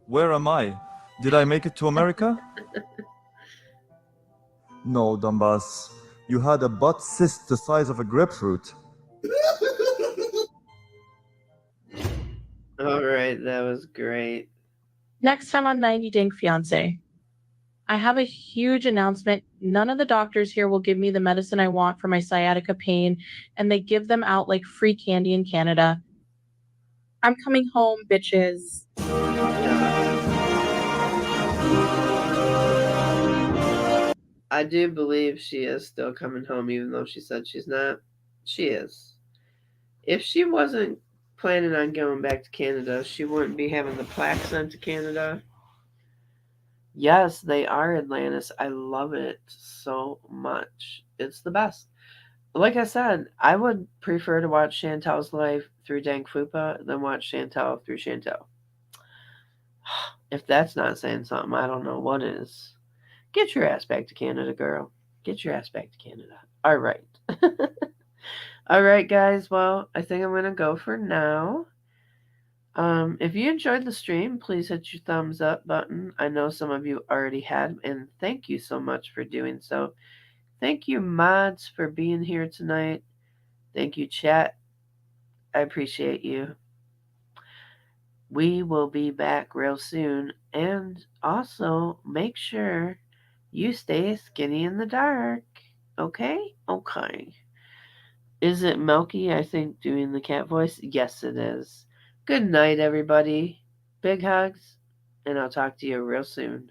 Where am I? Did I make it to America? No, dumbass. You had a butt cyst the size of a grapefruit. All right, that was great. Next time on 90 Day Fiance, I have a huge announcement. None of the doctors here will give me the medicine I want for my sciatica pain, and they give them out like free candy in Canada. I'm coming home, bitches. I do believe she is still coming home, even though she said she's not. She is. If she wasn't planning on going back to Canada, she wouldn't be having the plaques sent to Canada. Yes, they are Atlantis. I love it so much. It's the best. Like I said, I would prefer to watch Chantel's life through Dank Fupa than watch Chantel through Chantel. If that's not saying something, I don't know what is. Get your ass back to Canada, girl. Get your ass back to Canada. All right. All right, guys. Well, I think I'm going to go for now. If you enjoyed the stream, please hit your thumbs up button. I know some of you already had, and thank you so much for doing so. Thank you, mods, for being here tonight. Thank you, chat. I appreciate you. We will be back real soon. And also, make sure you stay skinny in the dark. Okay? Okay. Is it Melky, I think, doing the cat voice? Yes, it is. Good night, everybody. Big hugs, and I'll talk to you real soon.